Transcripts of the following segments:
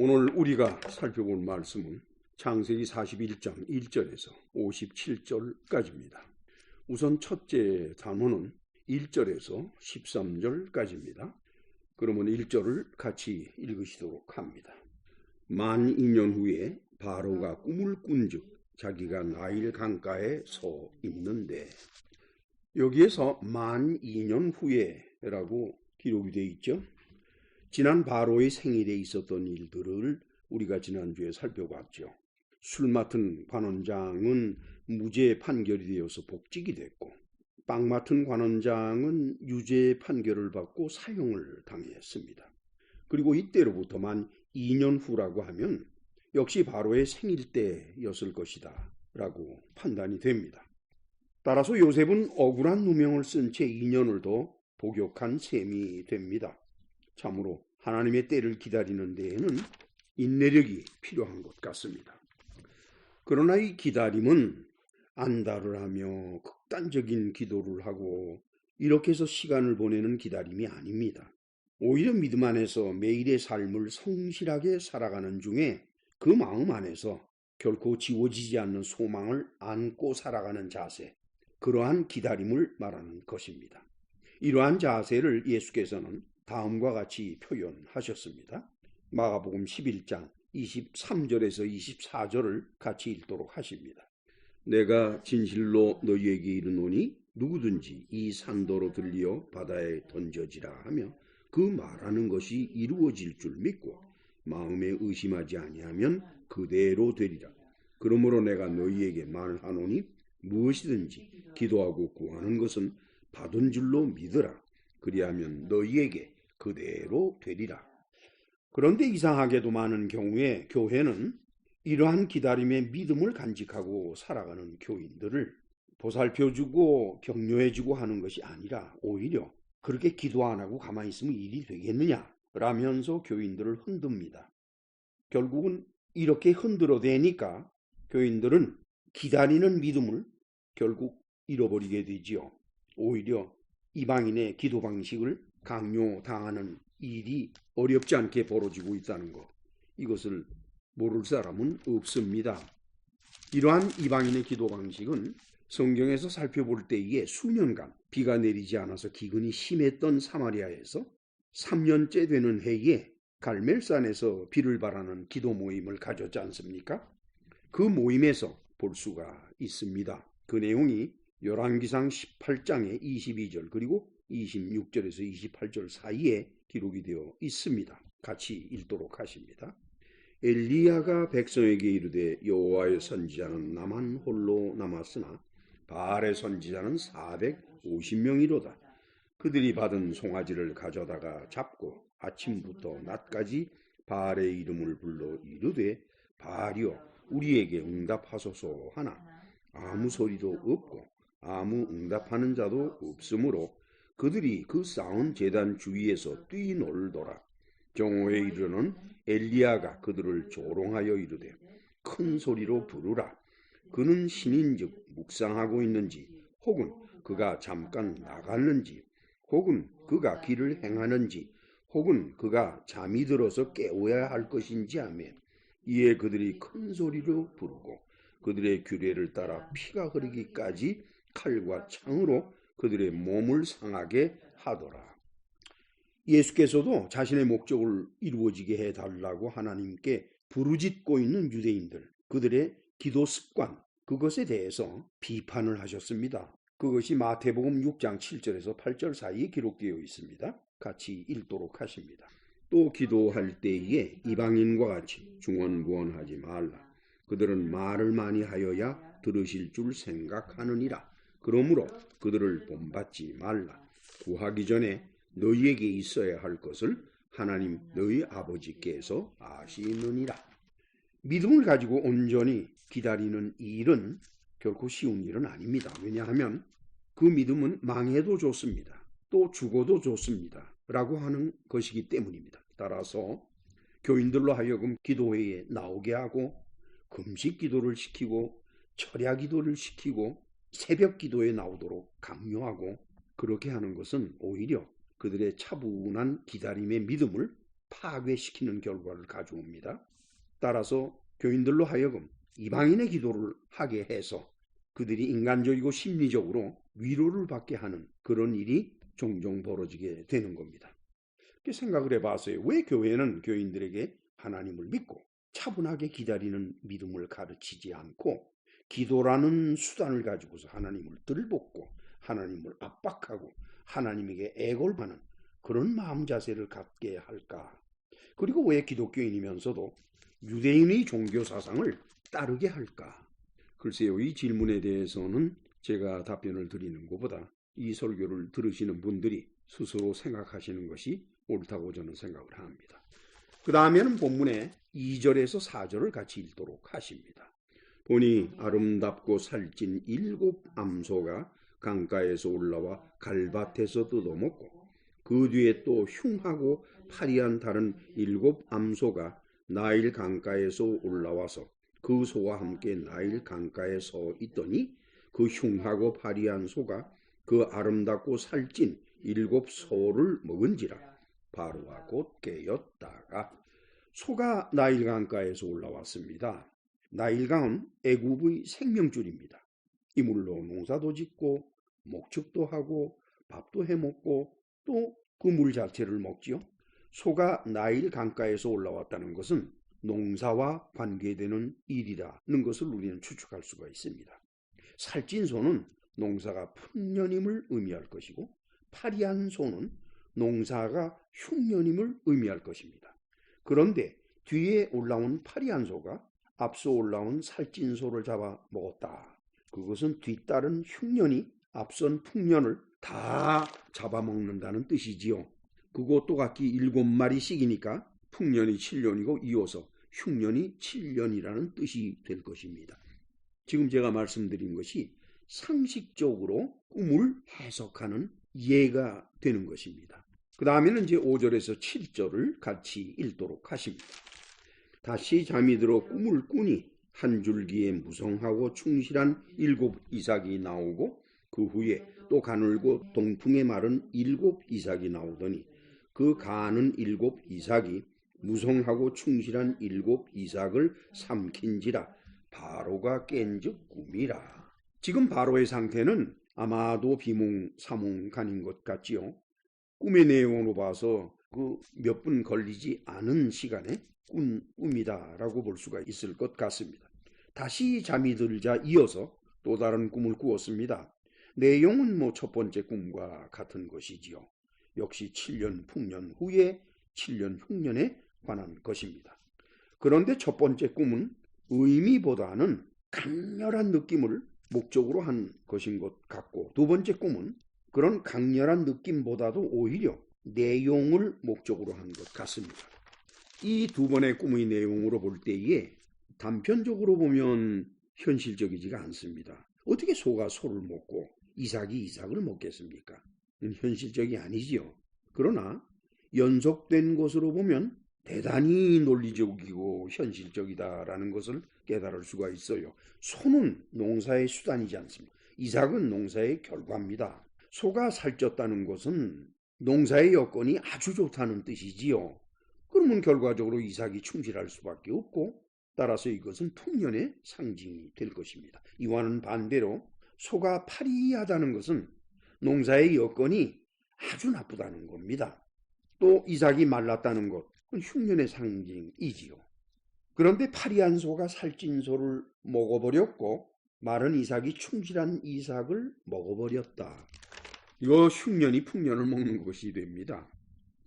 오늘 우리가 살펴볼 말씀은 창세기 41장 1절에서 57절까지입니다. 우선 첫째 단원은 1절에서 13절까지입니다. 그러면 1절을 같이 읽으시도록 합니다. 만 2년 후에 바로가 꿈을 꾼즉 자기가 나일 강가에 서 있는데, 여기에서 만 2년 후에라고 기록이 되어 있죠. 지난 바로의 생일에 있었던 일들을 우리가 지난주에 살펴봤죠. 술 맡은 관원장은 무죄 판결이 되어서 복직이 됐고, 빵 맡은 관원장은 유죄 판결을 받고 사형을 당했습니다. 그리고 이때로부터 만 2년 후라고 하면 역시 바로의 생일 때였을 것이다 라고 판단이 됩니다. 따라서 요셉은 억울한 누명을 쓴 채 2년을 더 복역한 셈이 됩니다. 참으로 하나님의 때를 기다리는 데에는 인내력이 필요한 것 같습니다. 그러나 이 기다림은 안달을 하며 극단적인 기도를 하고 이렇게 해서 시간을 보내는 기다림이 아닙니다. 오히려 믿음 안에서 매일의 삶을 성실하게 살아가는 중에 그 마음 안에서 결코 지워지지 않는 소망을 안고 살아가는 자세, 그러한 기다림을 말하는 것입니다. 이러한 자세를 예수께서는 다음과 같이 표현하셨습니다. 마가복음 11장 23절에서 24절을 같이 읽도록 하십니다. 내가 진실로 너희에게 이르노니 누구든지 이 산도로 들려 바다에 던져지라 하며 그 말하는 것이 이루어질 줄 믿고 마음에 의심하지 아니하면 그대로 되리라. 그러므로 내가 너희에게 말하노니 무엇이든지 기도하고 구하는 것은 받은 줄로 믿으라. 그리하면 너희에게 그대로 되리라. 그런데 이상하게도 많은 경우에 교회는 이러한 기다림의 믿음을 간직하고 살아가는 교인들을 보살펴주고 격려해주고 하는 것이 아니라 오히려 그렇게 기도 안 하고 가만히 있으면 일이 되겠느냐 라면서 교인들을 흔듭니다. 결국은 이렇게 흔들어대니까 교인들은 기다리는 믿음을 결국 잃어버리게 되지요. 오히려 이방인의 기도 방식을 강요당하는 일이 어렵지 않게 벌어지고 있다는 것, 이것을 모를 사람은 없습니다. 이러한 이방인의 기도 방식은 성경에서 살펴볼 때에 수년간 비가 내리지 않아서 기근이 심했던 사마리아에서 3년째 되는 해에 갈멜산에서 비를 바라는 기도 모임을 가졌지 않습니까? 그 모임에서 볼 수가 있습니다. 그 내용이 열왕기상 18장의 22절 그리고 26절에서 28절 사이에 기록이 되어 있습니다. 같이 읽도록 하십니다. 엘리야가 백성에게 이르되 여호와의 선지자는 나만 홀로 남았으나 바알의 선지자는 450명이로다. 그들이 받은 송아지를 가져다가 잡고 아침부터 낮까지 바알의 이름을 불러 이르되 바알이여 우리에게 응답하소서 하나 아무 소리도 없고 아무 응답하는 자도 없으므로 그들이 그 쌓은 제단 주위에서 뛰놀더라. 정오에 이르는 엘리야가 그들을 조롱하여 이르되 큰 소리로 부르라. 그는 신인즉 묵상하고 있는지 혹은 그가 잠깐 나갔는지 혹은 그가 길을 행하는지 혹은 그가 잠이 들어서 깨워야 할 것인지 하며 이에 그들이 큰 소리로 부르고 그들의 규례를 따라 피가 흐르기까지 칼과 창으로 그들의 몸을 상하게 하더라. 예수께서도 자신의 목적을 이루어지게 해달라고 하나님께 부르짖고 있는 유대인들, 그들의 기도 습관, 그것에 대해서 비판을 하셨습니다. 그것이 마태복음 6장 7절에서 8절 사이에 기록되어 있습니다. 같이 읽도록 하십니다. 또 기도할 때에 이방인과 같이 중언부언하지 말라. 그들은 말을 많이 하여야 들으실 줄 생각하느니라. 그러므로 그들을 본받지 말라. 구하기 전에 너희에게 있어야 할 것을 하나님 너희 아버지께서 아시느니라. 믿음을 가지고 온전히 기다리는 일은 결코 쉬운 일은 아닙니다. 왜냐하면 그 믿음은 망해도 좋습니다. 또 죽어도 좋습니다. 라고 하는 것이기 때문입니다. 따라서 교인들로 하여금 기도회에 나오게 하고 금식 기도를 시키고 철야 기도를 시키고 새벽 기도에 나오도록 강요하고 그렇게 하는 것은 오히려 그들의 차분한 기다림의 믿음을 파괴시키는 결과를 가져옵니다. 따라서 교인들로 하여금 이방인의 기도를 하게 해서 그들이 인간적이고 심리적으로 위로를 받게 하는 그런 일이 종종 벌어지게 되는 겁니다. 생각을 해봤어요. 왜 교회는 교인들에게 하나님을 믿고 차분하게 기다리는 믿음을 가르치지 않고 기도라는 수단을 가지고서 하나님을 들볶고 하나님을 압박하고 하나님에게 애걸하는 그런 마음 자세를 갖게 할까? 그리고 왜 기독교인이면서도 유대인의 종교 사상을 따르게 할까? 글쎄요, 이 질문에 대해서는 제가 답변을 드리는 것보다 이 설교를 들으시는 분들이 스스로 생각하시는 것이 옳다고 저는 생각을 합니다. 그 다음에는 본문의 2절에서 4절을 같이 읽도록 하십니다. 보니 아름답고 살찐 7 암소가 강가에서 올라와 갈밭에서 뜯어먹고 그 뒤에 또 흉하고 파리한 다른 7 암소가 나일 강가에서 올라와서 그 소와 함께 나일 강가에 서 있더니 그 흉하고 파리한 소가 그 아름답고 살찐 7 소를 먹은지라 바로와 곧 깨었다가 소가 나일 강가에서 올라왔습니다. 나일강은 애굽의 생명줄입니다. 이물로 농사도 짓고 목축도 하고 밥도 해먹고 또 그 물 자체를 먹지요. 소가 나일 강가에서 올라왔다는 것은 농사와 관계되는 일이라는 것을 우리는 추측할 수가 있습니다. 살찐 소는 농사가 풍년임을 의미할 것이고 파리한 소는 농사가 흉년임을 의미할 것입니다. 그런데 뒤에 올라온 파리한 소가 앞서 올라온 살찐 소를 잡아 먹었다. 그것은 뒤따른 흉년이 앞선 풍년을 다 잡아먹는다는 뜻이지요. 그것도 각기 7마리씩이니까 풍년이 7년이고 이어서 흉년이 7년이라는 뜻이 될 것입니다. 지금 제가 말씀드린 것이 상식적으로 꿈을 해석하는 이해가 되는 것입니다. 그 다음에는 이제 5절에서 7절을 같이 읽도록 하십니다. 다시 잠이 들어 꿈을 꾸니 한 줄기에 무성하고 충실한 7 이삭이 나오고 그 후에 또 가늘고 동풍에 마른 7 이삭이 나오더니 그 가는 7 이삭이 무성하고 충실한 7 이삭을 삼킨지라 바로가 깬즉 꿈이라. 지금 바로의 상태는 아마도 비몽사몽간인 것 같지요. 꿈의 내용으로 봐서 그 몇 분 걸리지 않은 시간에 꾼 꿈이다라고 볼 수가 있을 것 같습니다. 다시 잠이 들자 이어서 또 다른 꿈을 꾸었습니다. 내용은 첫 번째 꿈과 같은 것이지요. 역시 7년 풍년 후에 7년 흉년에 관한 것입니다. 그런데 첫 번째 꿈은 의미보다는 강렬한 느낌을 목적으로 한 것인 것 같고 두 번째 꿈은 그런 강렬한 느낌보다도 오히려 내용을 목적으로 한 것 같습니다. 이 두 번의 꿈의 내용으로 볼 때에 단편적으로 보면 현실적이지가 않습니다. 어떻게 소가 소를 먹고 이삭이 이삭을 먹겠습니까? 현실적이 아니지요. 그러나 연속된 것으로 보면 대단히 논리적이고 현실적이다라는 것을 깨달을 수가 있어요. 소는 농사의 수단이지 않습니까? 이삭은 농사의 결과입니다. 소가 살쪘다는 것은 농사의 여건이 아주 좋다는 뜻이지요. 그러면 결과적으로 이삭이 충실할 수밖에 없고 따라서 이것은 풍년의 상징이 될 것입니다. 이와는 반대로 소가 파리하다는 것은 농사의 여건이 아주 나쁘다는 겁니다. 또 이삭이 말랐다는 것, 그건 흉년의 상징이지요. 그런데 파리한 소가 살찐 소를 먹어버렸고 마른 이삭이 충실한 이삭을 먹어버렸다. 이거 흉년이 풍년을 먹는 것이 됩니다.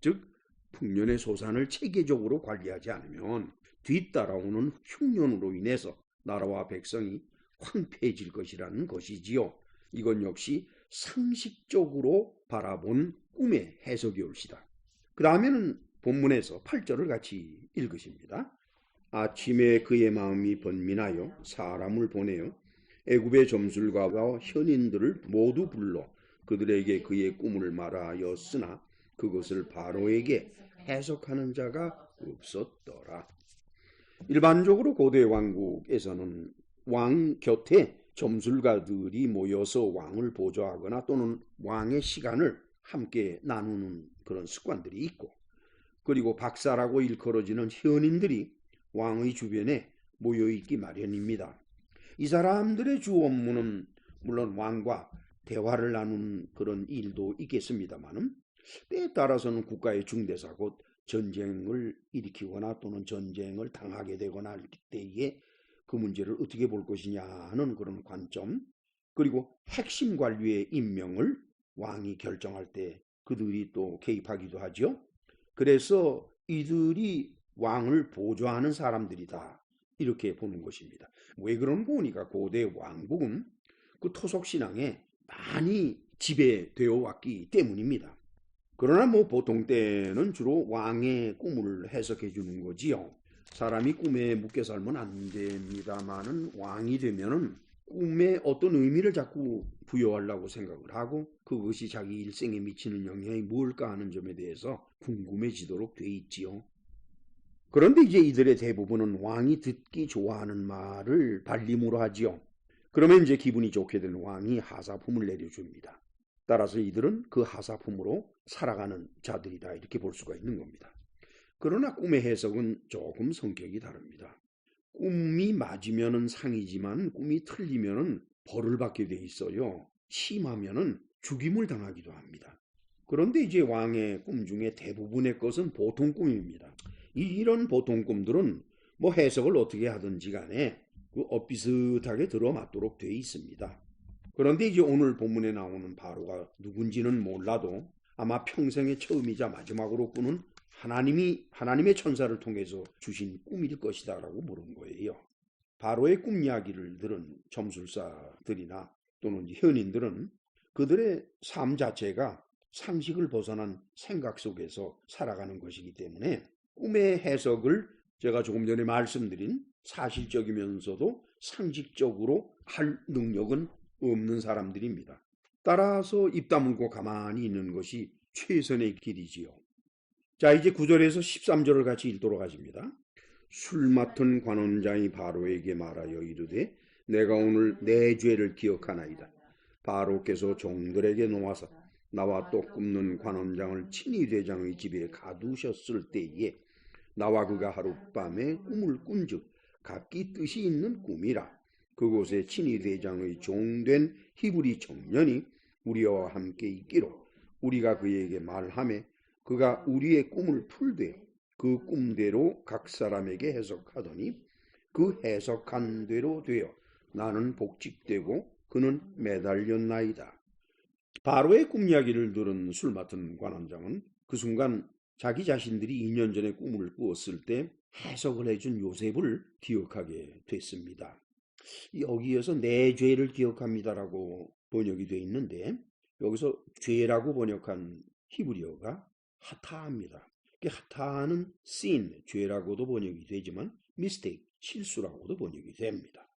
즉 풍년의 소산을 체계적으로 관리하지 않으면 뒤따라오는 흉년으로 인해서 나라와 백성이 황폐해질 것이라는 것이지요. 이건 역시 상식적으로 바라본 꿈의 해석이 옳시다. 그 다음에는 본문에서 8절을 같이 읽으십니다. 아침에 그의 마음이 번민하여 사람을 보내어 애굽의 점술가와 현인들을 모두 불러 그들에게 그의 꿈을 말하였으나 그것을 바로에게 해석하는 자가 없었더라. 일반적으로 고대 왕국에서는 왕 곁에 점술가들이 모여서 왕을 보조하거나 또는 왕의 시간을 함께 나누는 그런 습관들이 있고 그리고 박사라고 일컬어지는 현인들이 왕의 주변에 모여있기 마련입니다. 이 사람들의 주 업무는 물론 왕과 대화를 나누는 그런 일도 있겠습니다만 때에 따라서는 국가의 중대사 곧 전쟁을 일으키거나 또는 전쟁을 당하게 되거나 할 때에 그 문제를 어떻게 볼 것이냐 하는 그런 관점, 그리고 핵심 관료의 임명을 왕이 결정할 때 그들이 또 개입하기도 하죠. 그래서 이들이 왕을 보좌하는 사람들이다, 이렇게 보는 것입니다. 왜 그런가 보니까 고대 왕국은 그 토속신앙에 많이 지배되어 왔기 때문입니다. 그러나 보통 때는 주로 왕의 꿈을 해석해 주는 거지요. 사람이 꿈에 묶여 살면 안 됩니다만은 왕이 되면은 꿈에 어떤 의미를 자꾸 부여하려고 생각을 하고 그것이 자기 일생에 미치는 영향이 뭘까 하는 점에 대해서 궁금해지도록 돼 있지요. 그런데 이제 이들의 대부분은 왕이 듣기 좋아하는 말을 발림으로 하지요. 그러면 이제 기분이 좋게 된 왕이 하사품을 내려줍니다. 따라서 이들은 그 하사품으로 살아가는 자들이다, 이렇게 볼 수가 있는 겁니다. 그러나 꿈의 해석은 조금 성격이 다릅니다. 꿈이 맞으면은 상이지만 꿈이 틀리면은 벌을 받게 돼 있어요. 심하면은 죽임을 당하기도 합니다. 그런데 이제 왕의 꿈 중에 대부분의 것은 보통 꿈입니다. 이런 보통 꿈들은 해석을 어떻게 하든지 간에 비슷하게 들어맞도록 돼 있습니다. 그런데 이제 오늘 본문에 나오는 바로가 누군지는 몰라도 아마 평생의 처음이자 마지막으로 꾸는 하나님의 천사를 통해서 주신 꿈일 것이다라고 물은 거예요. 바로의 꿈 이야기를 들은 점술사들이나 또는 현인들은 그들의 삶 자체가 상식을 벗어난 생각 속에서 살아가는 것이기 때문에 꿈의 해석을 제가 조금 전에 말씀드린 사실적이면서도 상식적으로 할 능력은 없는 사람들입니다. 따라서 입 다물고 가만히 있는 것이 최선의 길이지요. 자, 이제 9절에서 13절을 같이 읽도록 하십니다. 술 맡은 관원장이 바로에게 말하여 이르되 내가 오늘 내 죄를 기억하나이다. 바로께서 종들에게 놓아서 나와 떡 굽는 관원장을 친위 대장의 집에 가두셨을 때에 나와 그가 하룻밤에 꿈을 꾼즉 각기 뜻이 있는 꿈이라. 그곳에 친위 대장의 종된 히브리 청년이 우리와 함께 있기로 우리가 그에게 말하매 그가 우리의 꿈을 풀되 그 꿈대로 각 사람에게 해석하더니 그 해석한 대로 되어 나는 복직되고 그는 매달렸나이다. 바로의 꿈 이야기를 들은 술 맡은 관원장은 그 순간 자기 자신들이 2년 전에 꿈을 꾸었을 때 해석을 해준 요셉을 기억하게 됐습니다. 여기에서 내 죄를 기억합니다라고 번역이 되어 있는데 여기서 죄라고 번역한 히브리어가 하타입니다. 하타는 sin, 죄라고도 번역이 되지만 mistake, 실수라고도 번역이 됩니다.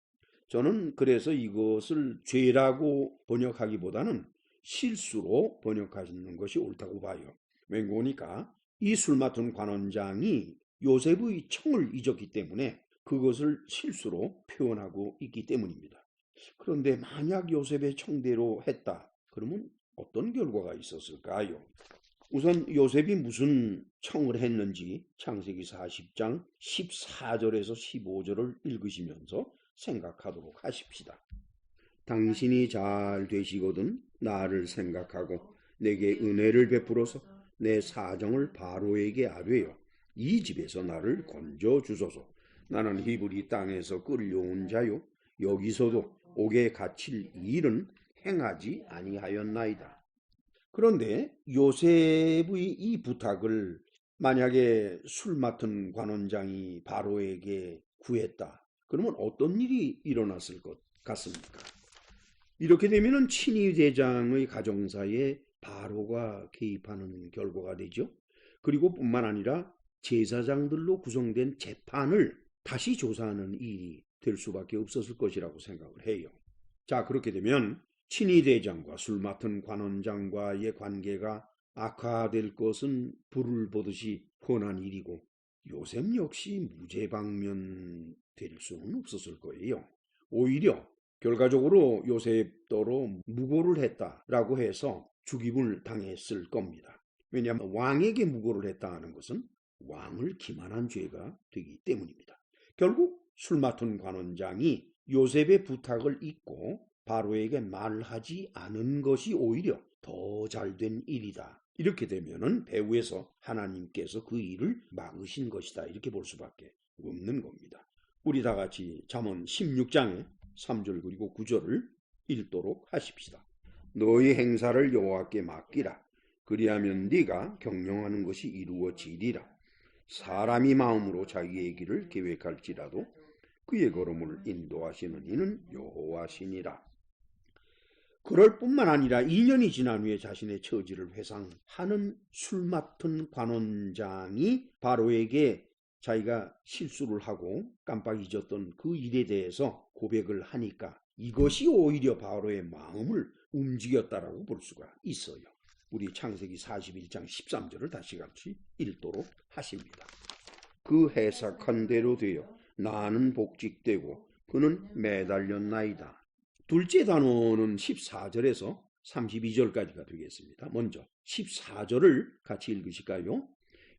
저는 그래서 이것을 죄라고 번역하기보다는 실수로 번역하시는 것이 옳다고 봐요. 왜냐니까 이 술 맡은 관원장이 요셉의 청을 잊었기 때문에 그것을 실수로 표현하고 있기 때문입니다. 그런데 만약 요셉의 청대로 했다, 그러면 어떤 결과가 있었을까요? 우선 요셉이 무슨 청을 했는지 창세기 40장 14절에서 15절을 읽으시면서 생각하도록 하십시다. 당신이 잘 되시거든 나를 생각하고 내게 은혜를 베풀어서 내 사정을 바로에게 아뢰어 이 집에서 나를 건져 주소서. 나는 히브리 땅에서 끌려온 자요 여기서도 옥에 갇힐 일은 행하지 아니하였나이다. 그런데 요셉의 이 부탁을 만약에 술 맡은 관원장이 바로에게 구했다, 그러면 어떤 일이 일어났을 것 같습니까? 이렇게 되면 친위 대장의 가정사에 바로가 개입하는 결과가 되죠. 그리고 뿐만 아니라 제사장들로 구성된 재판을 다시 조사하는 일이 될 수밖에 없었을 것이라고 생각을 해요. 자, 그렇게 되면 친위 대장과 술 맡은 관원장과의 관계가 악화될 것은 불을 보듯이 뻔한 일이고 요셉 역시 무죄방면될 수는 없었을 거예요. 오히려 결과적으로 요셉더러 무고를 했다라고 해서 죽임을 당했을 겁니다. 왜냐하면 왕에게 무고를 했다는 것은 왕을 기만한 죄가 되기 때문입니다. 결국 술 맡은 관원장이 요셉의 부탁을 잊고 바로에게 말하지 않은 것이 오히려 더 잘된 일이다. 이렇게 되면은 배후에서 하나님께서 그 일을 막으신 것이다. 이렇게 볼 수밖에 없는 겁니다. 우리 다 같이 잠언 16장의 3절 그리고 9절을 읽도록 하십시다. 너희 행사를 여호와께 맡기라. 그리하면 네가 경영하는 것이 이루어지리라. 사람이 마음으로 자기의 길을 계획할지라도 그의 걸음을 인도하시는 이는 여호와시니라. 그럴 뿐만 아니라 2년이 지난 후에 자신의 처지를 회상하는 술 맡은 관원장이 바로에게 자기가 실수를 하고 깜빡 잊었던 그 일에 대해서 고백을 하니까 이것이 오히려 바로의 마음을 움직였다라고 볼 수가 있어요. 우리 창세기 41장 13절을 다시 같이 읽도록 하십니다. 그 해석한 대로 되어 나는 복직되고 그는 매달렸나이다. 둘째 단어는 14절에서 32절까지가 되겠습니다. 먼저 14절을 같이 읽으실까요?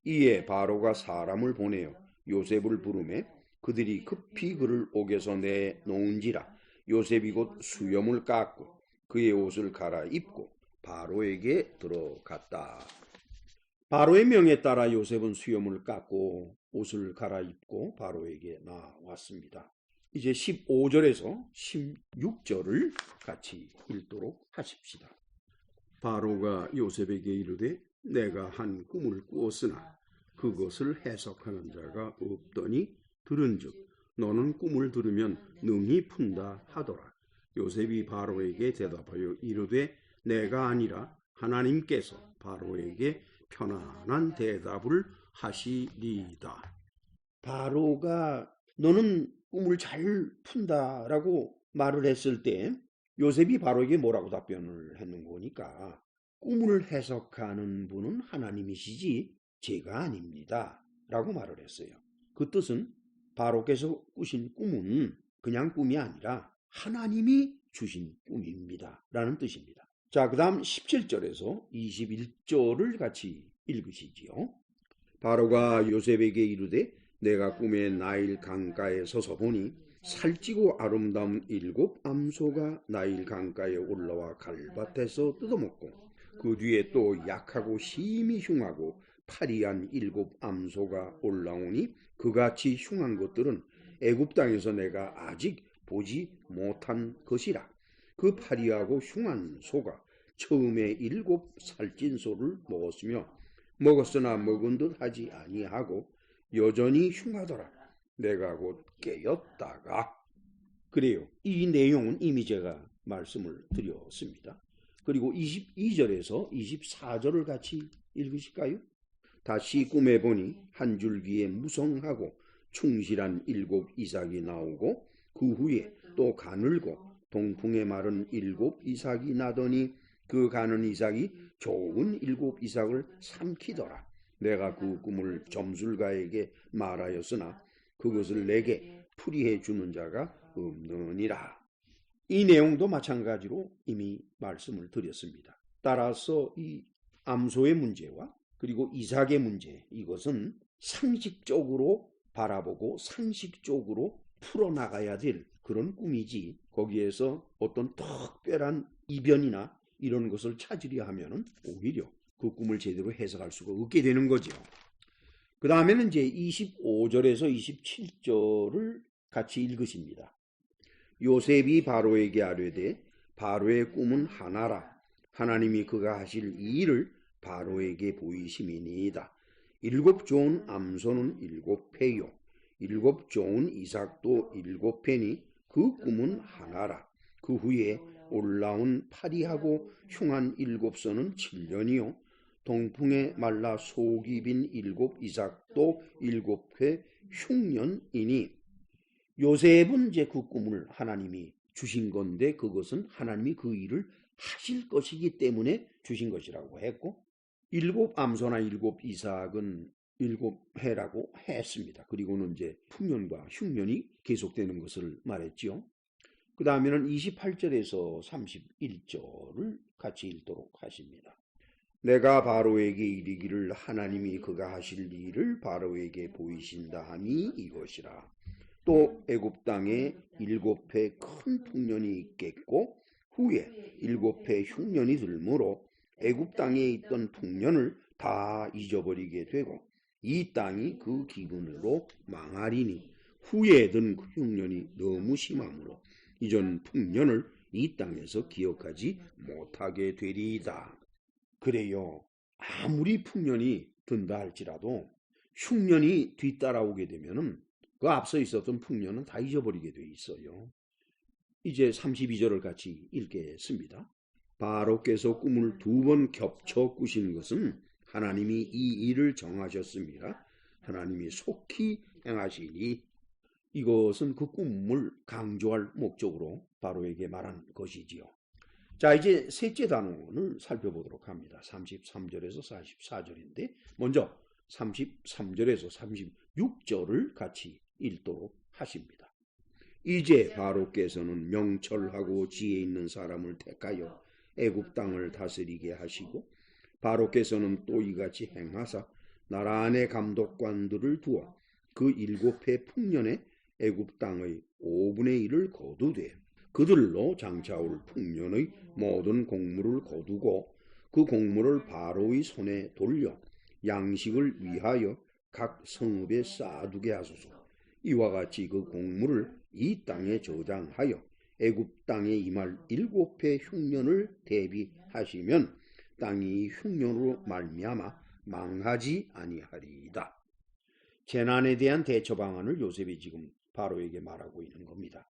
이에 바로가 사람을 보내어 요셉을 부르매 그들이 급히 그를 옥에서 내놓은지라. 요셉이 곧 수염을 깎고 그의 옷을 갈아입고 바로에게 들어갔다. 바로의 명에 따라 요셉은 수염을 깎고 옷을 갈아입고 바로에게 나왔습니다. 이제 15절에서 16절을 같이 읽도록 하십시다. 바로가 요셉에게 이르되 내가 한 꿈을 꾸었으나 그것을 해석하는 자가 없더니 들은즉 너는 꿈을 들으면 능히 푼다 하더라. 요셉이 바로에게 대답하여 이르되 내가 아니라 하나님께서 바로에게 편안한 대답을 하시리이다. 바로가 너는 꿈을 잘 푼다라고 말을 했을 때 요셉이 바로에게 뭐라고 답변을 했는 거니까 꿈을 해석하는 분은 하나님이시지 제가 아닙니다 라고 말을 했어요. 그 뜻은 바로께서 꾸신 꿈은 그냥 꿈이 아니라 하나님이 주신 꿈입니다 라는 뜻입니다. 자, 그 다음 17절에서 21절을 같이 읽으시지요. 바로가 요셉에게 이르되 내가 꿈에 나일 강가에 서서 보니 살찌고 아름다운 7 암소가 나일 강가에 올라와 갈밭에서 뜯어먹고 그 뒤에 또 약하고 심히 흉하고 파리한 7 암소가 올라오니 그같이 흉한 것들은 애굽 땅에서 내가 아직 보지 못한 것이라. 그 파리하고 흉한 소가 처음에 7 살찐 소를 먹었으나 먹은 듯 하지 아니하고 여전히 흉하더라. 내가 곧 깨었다가. 그래요. 이 내용은 이미 제가 말씀을 드렸습니다. 그리고 22절에서 24절을 같이 읽으실까요? 다시 꿈에 보니 한 줄기에 무성하고 충실한 7 이삭이 나오고 그 후에 또 가늘고 동풍에 마른 7 이삭이 나더니 그 가는 이삭이 좋은 7 이삭을 삼키더라. 내가 그 꿈을 점술가에게 말하였으나 그것을 내게 풀이해 주는 자가 없느니라. 이 내용도 마찬가지로 이미 말씀을 드렸습니다. 따라서 이 암소의 문제와 그리고 이삭의 문제, 이것은 상식적으로 바라보고 상식적으로 풀어나가야 될 그런 꿈이지 거기에서 어떤 특별한 이변이나 이런 것을 찾으려 하면 오히려 그 꿈을 제대로 해석할 수가 없게 되는 거죠. 그 다음에는 이제 25절에서 27절을 같이 읽으십니다. 요셉이 바로에게 아뢰되 바로의 꿈은 하나라. 하나님이 그가 하실 이 일을 바로에게 보이심이니이다. 7 좋은 암소는 7회요 7 좋은 이삭도 7회니 그 꿈은 하나라. 그 후에 올라온 파리하고 흉한 7소는 7년이요 동풍에 말라 속이 빈 7 이삭도 7회 흉년이니. 요셉은 이제 그 꿈을 하나님이 주신 건데 그것은 하나님이 그 일을 하실 것이기 때문에 주신 것이라고 했고 7 암소나 7 이삭은 7해라고 했습니다. 그리고는 이제 풍년과 흉년이 계속되는 것을 말했죠. 그 다음에는 28절에서 31절을 같이 읽도록 하십니다. 내가 바로에게 이르기를 하나님이 그가 하실 일을 바로에게 보이신다 하니 이것이라. 또 애굽 땅에 7해 큰 풍년이 있겠고 후에 7해 흉년이 들므로 애굽 땅에 있던 풍년을 다 잊어버리게 되고 이 땅이 그 기근으로 망하리니 후에 든 그 흉년이 너무 심하므로 이전 풍년을 이 땅에서 기억하지 못하게 되리이다. 그래요. 아무리 풍년이 든다 할지라도 흉년이 뒤따라오게 되면은 그 앞서 있었던 풍년은 다 잊어버리게 돼 있어요. 이제 32절을 같이 읽겠습니다. 바로께서 꿈을 2번 겹쳐 꾸신 것은 하나님이 이 일을 정하셨습니다. 하나님이 속히 행하시니 이것은 그 꿈을 강조할 목적으로 바로에게 말한 것이지요. 자, 이제 셋째 단원을 살펴보도록 합니다. 33절에서 44절인데 먼저 33절에서 36절을 같이 읽도록 하십니다. 이제 바로께서는 명철하고 지혜 있는 사람을 택하여 애굽 땅을 다스리게 하시고 바로께서는 또 이같이 행하사 나라 안에 감독관들을 두어 그 7해 풍년에 애굽 땅의 5분의 1을 거두되 그들로 장차올 풍년의 모든 곡물을 거두고 그 곡물을 바로의 손에 돌려 양식을 위하여 각 성읍에 쌓아두게 하소서. 이와 같이 그 곡물을 이 땅에 저장하여 애굽 땅에 임할 7해 흉년을 대비하시면 땅이 흉년으로 말미암아 망하지 아니하리이다. 재난에 대한 대처 방안을 요셉이 지금 바로에게 말하고 있는 겁니다.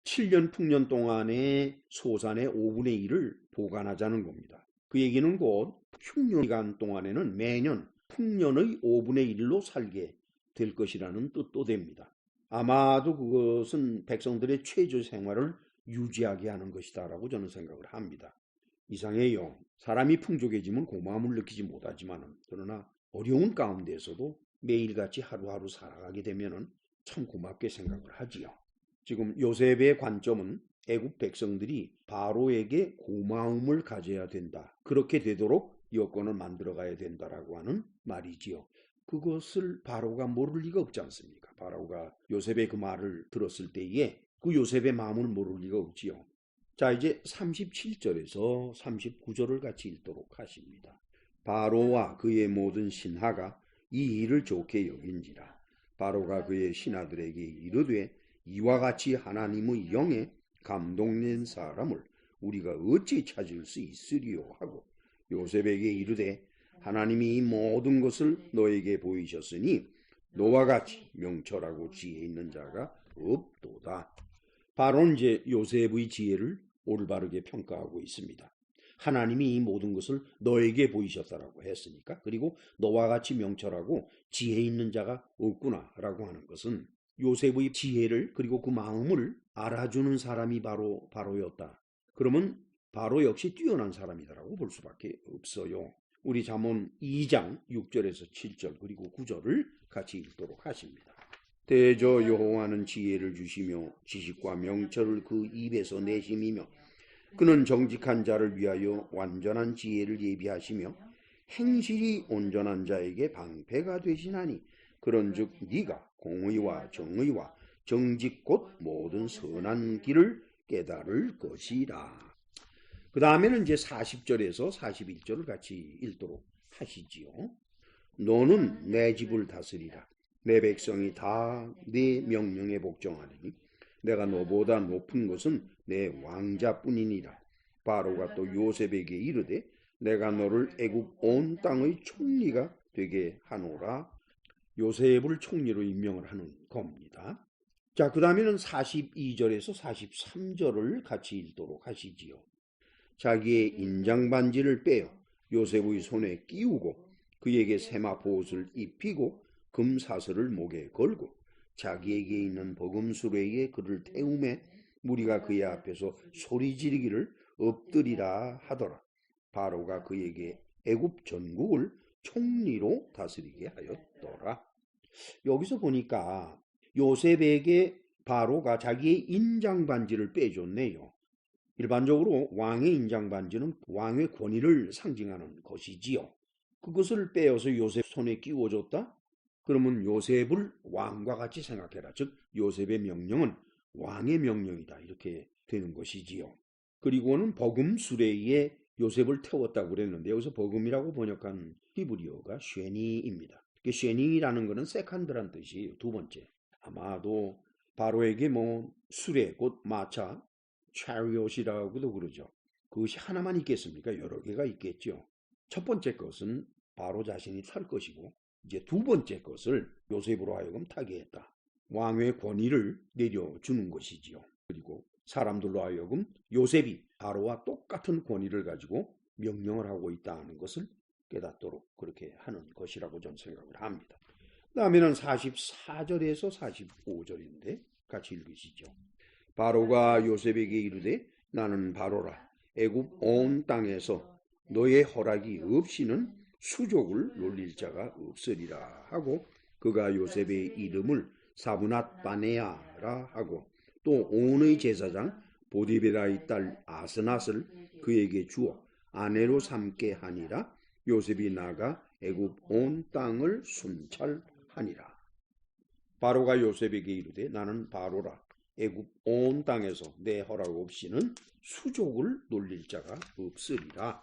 7년 풍년 동안의 소산의 5분의 1을 보관하자는 겁니다. 그 얘기는 곧 흉년 기간 동안에는 매년 풍년의 5분의 1로 살게 될 것이라는 뜻도 됩니다. 아마도 그것은 백성들의 최저 생활을 유지하게 하는 것이다라고 저는 생각을 합니다. 이상해요. 사람이 풍족해지면 고마움을 느끼지 못하지만 그러나 어려운 가운데서도 매일같이 하루하루 살아가게 되면 참 고맙게 생각을 하지요. 지금 요셉의 관점은 애굽 백성들이 바로에게 고마움을 가져야 된다. 그렇게 되도록 여건을 만들어가야 된다라고 하는 말이지요. 그것을 바로가 모를 리가 없지 않습니까? 바로가 요셉의 그 말을 들었을 때에 그 요셉의 마음을 모를 리가 없지요. 자, 이제 37절에서 39절을 같이 읽도록 하십니다. 바로와 그의 모든 신하가 이 일을 좋게 여긴지라. 바로가 그의 신하들에게 이르되 이와 같이 하나님의 영에 감동된 사람을 우리가 어찌 찾을 수 있으리요 하고 요셉에게 이르되 하나님이 이 모든 것을 너에게 보이셨으니 너와 같이 명철하고 지혜 있는 자가 없도다. 바로는 이제 요셉의 지혜를 올바르게 평가하고 있습니다. 하나님이 이 모든 것을 너에게 보이셨다라고 했으니까, 그리고 너와 같이 명철하고 지혜 있는 자가 없구나라고 하는 것은 요셉의 지혜를 그리고 그 마음을 알아주는 사람이 바로 바로였다. 그러면 바로 역시 뛰어난 사람이다라고 볼 수밖에 없어요. 우리 잠언 2장 6절에서 7절 그리고 9절을 같이 읽도록 하십니다. 대저 여호와는 지혜를 주시며 지식과 명철을 그 입에서 내심이며 그는 정직한 자를 위하여 완전한 지혜를 예비하시며 행실이 온전한 자에게 방패가 되시나니 그런즉 네가 공의와 정의와 정직 곧 모든 선한 길을 깨달을 것이라. 그 다음에는 이제 40절에서 41절을 같이 읽도록 하시지요. 너는 내 집을 다스리라. 내 백성이 다 네 명령에 복종하리니 내가 너보다 높은 것은 내 왕자뿐이니라. 바로가 또 요셉에게 이르되 내가 너를 애굽 온 땅의 총리가 되게 하노라. 요셉을 총리로 임명을 하는 겁니다. 자, 그 다음에는 42절에서 43절을 같이 읽도록 하시지요. 자기의 인장반지를 빼어 요셉의 손에 끼우고 그에게 세마포옷을 입히고 금사슬을 목에 걸고 자기에게 있는 버금수레에 그를 태우매 무리가 그의 앞에서 소리 지르기를 엎드리라 하더라. 바로가 그에게 애굽 전국을 총리로 다스리게 하였더라. 여기서 보니까 요셉에게 바로가 자기의 인장반지를 빼줬네요. 일반적으로 왕의 인장 반지는 왕의 권위를 상징하는 것이지요. 그것을 빼어서 요셉 손에 끼워줬다? 그러면 요셉을 왕과 같이 생각해라. 즉 요셉의 명령은 왕의 명령이다. 이렇게 되는 것이지요. 그리고는 버금 수레에 요셉을 태웠다고 그랬는데 여기서 버금이라고 번역한 히브리어가 쉐니입니다. 쉐니라는 것은 세컨드란 뜻이에요. 두 번째. 아마도 바로에게 수레 곧 마차 chariot이라고도 그러죠. 그것이 하나만 있겠습니까? 여러 개가 있겠죠. 첫 번째 것은 바로 자신이 탈 것이고 이제 두 번째 것을 요셉으로 하여금 타게 했다. 왕의 권위를 내려주는 것이지요. 그리고 사람들로 하여금 요셉이 바로와 똑같은 권위를 가지고 명령을 하고 있다는 것을 깨닫도록 그렇게 하는 것이라고 저는 생각을 합니다. 그 다음에는 44절에서 45절인데 같이 읽으시죠. 바로가 요셉에게 이르되 나는 바로라 애굽 온 땅에서 너의 허락이 없이는 수족을 놀릴 자가 없으리라 하고 그가 요셉의 이름을 사브낫 바네아라 하고 또 온의 제사장 보디베라의 딸 아스낫을 그에게 주어 아내로 삼게 하니라. 요셉이 나가 애굽 온 땅을 순찰하니라. 바로가 요셉에게 이르되 나는 바로라 애굽 온 땅에서 내 허락 없이는 수족을 놀릴 자가 없으리라.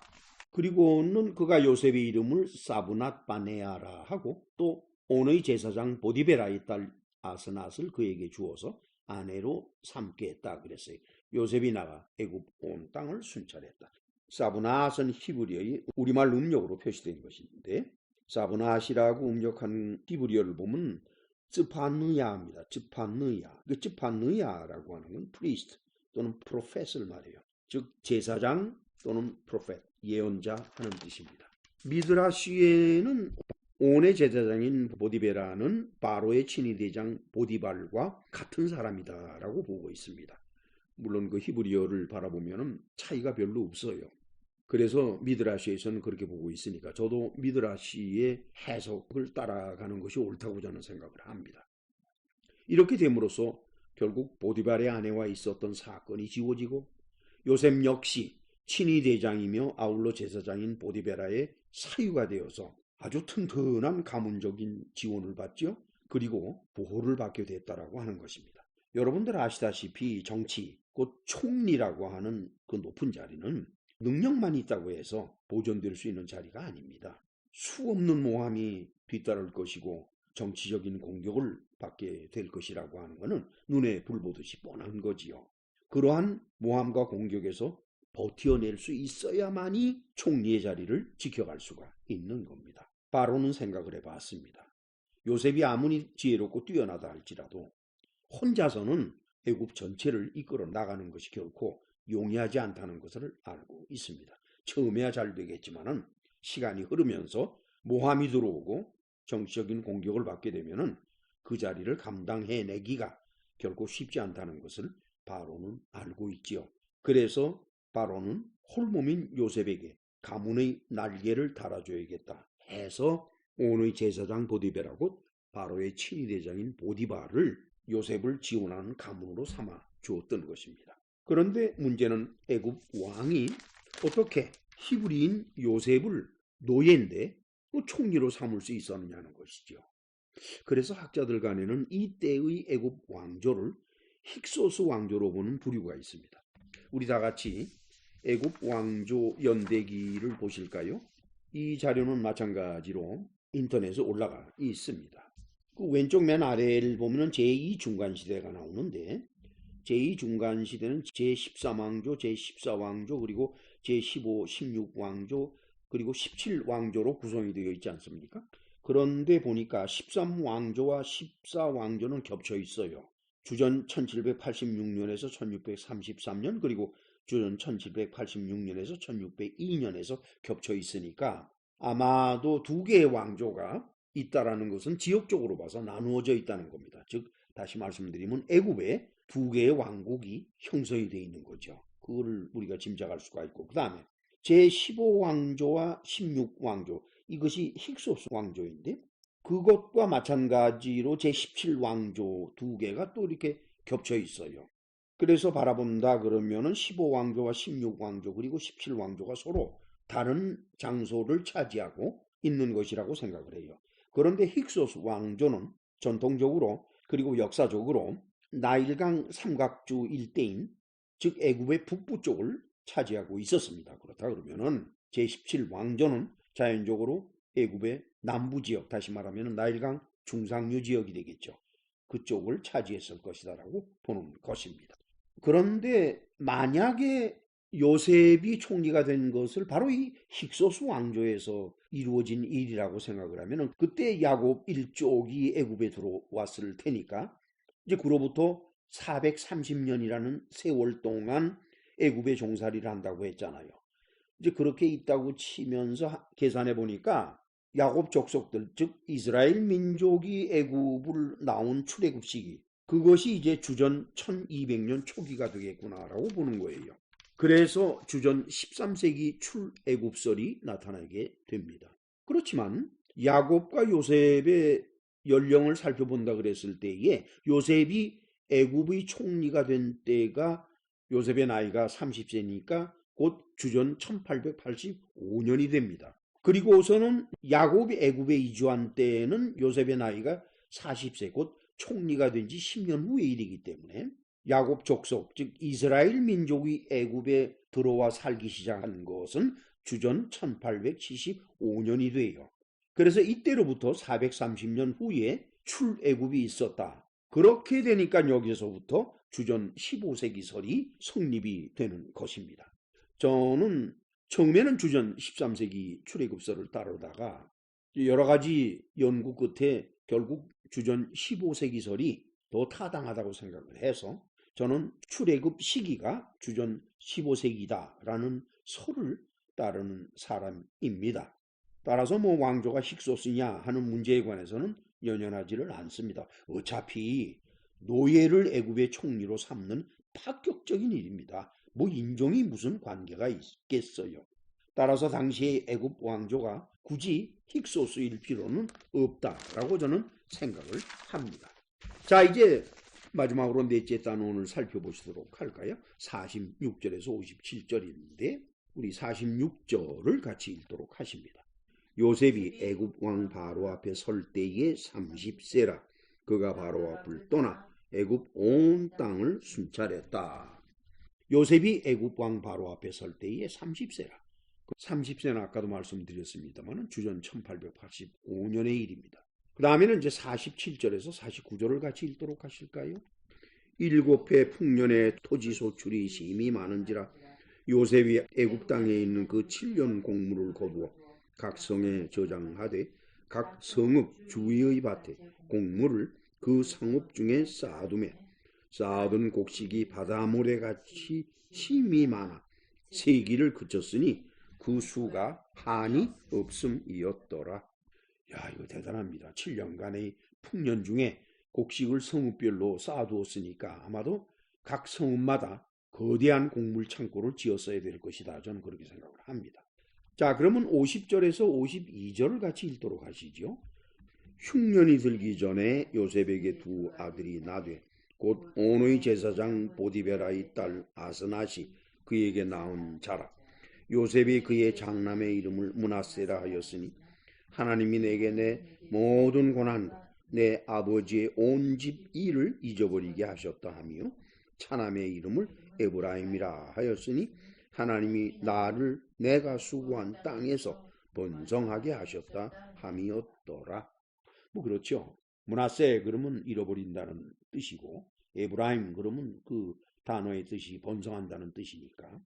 그리고는 그가 요셉의 이름을 사브낫 바네아라 하고 또 온의 제사장 보디베라의 딸 아스낫을 그에게 주어서 아내로 삼게 했다 그랬어요. 요셉이 나가 애굽 온 땅을 순찰했다. 사브낫은 히브리어의 우리말 음력으로 표시된 것인데 사브낫이라고 음력한 히브리어를 보면 쯔파느야입니다. 쯔파느야. 그 쯔파느야라고 하는 건 priest 또는 prophet을 말해요. 즉 제사장 또는 prophet, 예언자 하는 뜻입니다. 미드라시에는 온의 제사장인 보디베라는 바로의 친위대장 보디발과 같은 사람이다라고 보고 있습니다. 물론 그 히브리어를 바라보면 차이가 별로 없어요. 그래서 미드라시에서는 그렇게 보고 있으니까 저도 미드라시의 해석을 따라가는 것이 옳다고 저는 생각을 합니다. 이렇게 됨으로써 결국 보디발의 아내와 있었던 사건이 지워지고 요셉 역시 친위대장이며 아울러 제사장인 보디베라의 사유가 되어서 아주 튼튼한 가문적인 지원을 받죠. 그리고 보호를 받게 됐다라고 하는 것입니다. 여러분들 아시다시피 정치, 곧 총리라고 하는 그 높은 자리는 능력만 있다고 해서 보존될 수 있는 자리가 아닙니다. 수없는 모함이 뒤따를 것이고 정치적인 공격을 받게 될 것이라고 하는 것은 눈에 불 보듯이 뻔한 거지요. 그러한 모함과 공격에서 버텨낼 수 있어야만이 총리의 자리를 지켜갈 수가 있는 겁니다. 바로는 생각을 해봤습니다. 요셉이 아무리 지혜롭고 뛰어나다 할지라도 혼자서는 애굽 전체를 이끌어 나가는 것이 결코 용이하지 않다는 것을 알고 있습니다. 처음에야 잘 되겠지만은 시간이 흐르면서 모함이 들어오고 정치적인 공격을 받게 되면은 그 자리를 감당해내기가 결코 쉽지 않다는 것을 바로는 알고 있지요. 그래서 바로는 홀몸인 요셉에게 가문의 날개를 달아줘야겠다 해서 온의 제사장 보디베라고 바로의 친위대장인 보디발을 요셉을 지원하는 가문으로 삼아 주었던 것입니다. 그런데 문제는 애굽 왕이 어떻게 히브리인 요셉을 노예인데 총리로 삼을 수 있었느냐는 것이죠. 그래서 학자들 간에는 이 때의 애굽 왕조를 힉소스 왕조로 보는 부류가 있습니다. 우리 다 같이 애굽 왕조 연대기를 보실까요? 이 자료는 마찬가지로 인터넷에 올라가 있습니다. 그 왼쪽 맨 아래를 보면 제2중간시대가 나오는데 제2중간시대는 제13왕조, 제14왕조, 그리고 제15, 16왕조, 그리고 17왕조로 구성이 되어 있지 않습니까? 그런데 보니까 13왕조와 14왕조는 겹쳐 있어요. 주전 1786년에서 1633년 그리고 주전 1786년에서 1602년에서 겹쳐 있으니까 아마도 두 개의 왕조가 있다라는 것은 지역적으로 봐서 나누어져 있다는 겁니다. 즉 다시 말씀드리면 애굽에 두 개의 왕국이 형성이 되어 있는 거죠. 그거를 우리가 짐작할 수가 있고 그 다음에 제15왕조와 16왕조 이것이 힉소스 왕조인데 그것과 마찬가지로 제17왕조 두 개가 또 이렇게 겹쳐 있어요. 그래서 바라본다 그러면은 15왕조와 16왕조 그리고 17왕조가 서로 다른 장소를 차지하고 있는 것이라고 생각을 해요. 그런데 힉소스 왕조는 전통적으로 그리고 역사적으로 나일강 삼각주 일대인 즉 애굽의 북부 쪽을 차지하고 있었습니다. 그렇다 그러면은 제17왕조는 자연적으로 애굽의 남부 지역, 다시 말하면 나일강 중상류 지역이 되겠죠. 그쪽을 차지했을 것이다라고 보는 것입니다. 그런데 만약에 요셉이 총리가 된 것을 바로 이 힉소스 왕조에서 이루어진 일이라고 생각을 하면 그때 야곱 일족이 애굽에 들어왔을 테니까 이제 그로부터 430년이라는 세월 동안 애굽에 종살이를 한다고 했잖아요. 이제 그렇게 있다고 치면서 계산해 보니까 야곱 족속들 즉 이스라엘 민족이 애굽을 나온 출애굽 시기 그것이 이제 주전 1200년 초기가 되겠구나라고 보는 거예요. 그래서 주전 13세기 출애굽설이 나타나게 됩니다. 그렇지만 야곱과 요셉의 연령을 살펴본다 그랬을 때에 요셉이 애굽의 총리가 된 때가 요셉의 나이가 30세니까 곧 주전 1885년이 됩니다. 그리고서는 야곱이 애굽에 이주한 때는 요셉의 나이가 40세 곧 총리가 된 지 10년 후의 일이기 때문에 야곱 족속 즉 이스라엘 민족이 애굽에 들어와 살기 시작한 것은 주전 1875년이 돼요. 그래서 이때로부터 430년 후에 출애굽이 있었다. 그렇게 되니까 여기서부터 주전 15세기설이 성립이 되는 것입니다. 저는 처음에는 주전 13세기 출애굽설을 따르다가 여러 가지 연구 끝에 결국 주전 15세기설이 더 타당하다고 생각을 해서 저는 출애굽 시기가 주전 15세기다라는 설을 따르는 사람입니다. 따라서 뭐 왕조가 힉소스냐 하는 문제에 관해서는 연연하지를 않습니다. 어차피 노예를 애굽의 총리로 삼는 파격적인 일입니다. 뭐 인종이 무슨 관계가 있겠어요. 따라서 당시의 애굽 왕조가 굳이 힉소스일 필요는 없다라고 저는 생각을 합니다. 자, 이제 마지막으로 넷째 단원을 살펴보시도록 할까요? 46절에서 57절인데 우리 46절을 같이 읽도록 하십니다. 요셉이 애굽 왕 바로 앞에 설 때에 30세라. 그가 바로 앞을 떠나 애굽 온 땅을 순찰했다. 요셉이 애굽 왕 바로 앞에 설 때에 30세라. 30세는 아까도 말씀드렸습니다만 주전 1885년의 일입니다. 그 다음에는 이제 47절에서 49절을 같이 읽도록 하실까요? 7해 풍년의 토지 소출이 심히 많은지라 요셉이 애굽 땅에 있는 그 7년 곡물을 거두어 각 성에 저장하되 각 성읍 주위의 밭에 곡물을 그 성읍 중에 쌓아두매 쌓아둔 곡식이 바다모래같이 심히 많아 세기를 그쳤으니 그 수가 한이 없음이었더라. 야, 이거 대단합니다. 7년간의 풍년 중에 곡식을 성읍별로 쌓아두었으니까 아마도 각 성읍마다 거대한 곡물 창고를 지었어야 될 것이다. 저는 그렇게 생각을 합니다. 자, 그러면 50절에서 52절을 같이 읽도록 하시죠. 흉년이 들기 전에 요셉에게 두 아들이 나되 곧 온의 제사장 보디베라의 딸 아스낫이 그에게 낳은 자라. 요셉이 그의 장남의 이름을 므낫세라 하였으니 하나님이 내게 내 모든 고난과 내 아버지의 온 집 일을 잊어버리게 하셨다 하며 차남의 이름을 에브라임이라 하였으니 하나님이 나를 내가 수고한 땅에서 번성하게 하셨다 함이었더라. 뭐 그렇죠. 므낫세 그러면 잃어버린다는 뜻이고 에브라임 그러면 그 단어의 뜻이 번성한다는 뜻이니까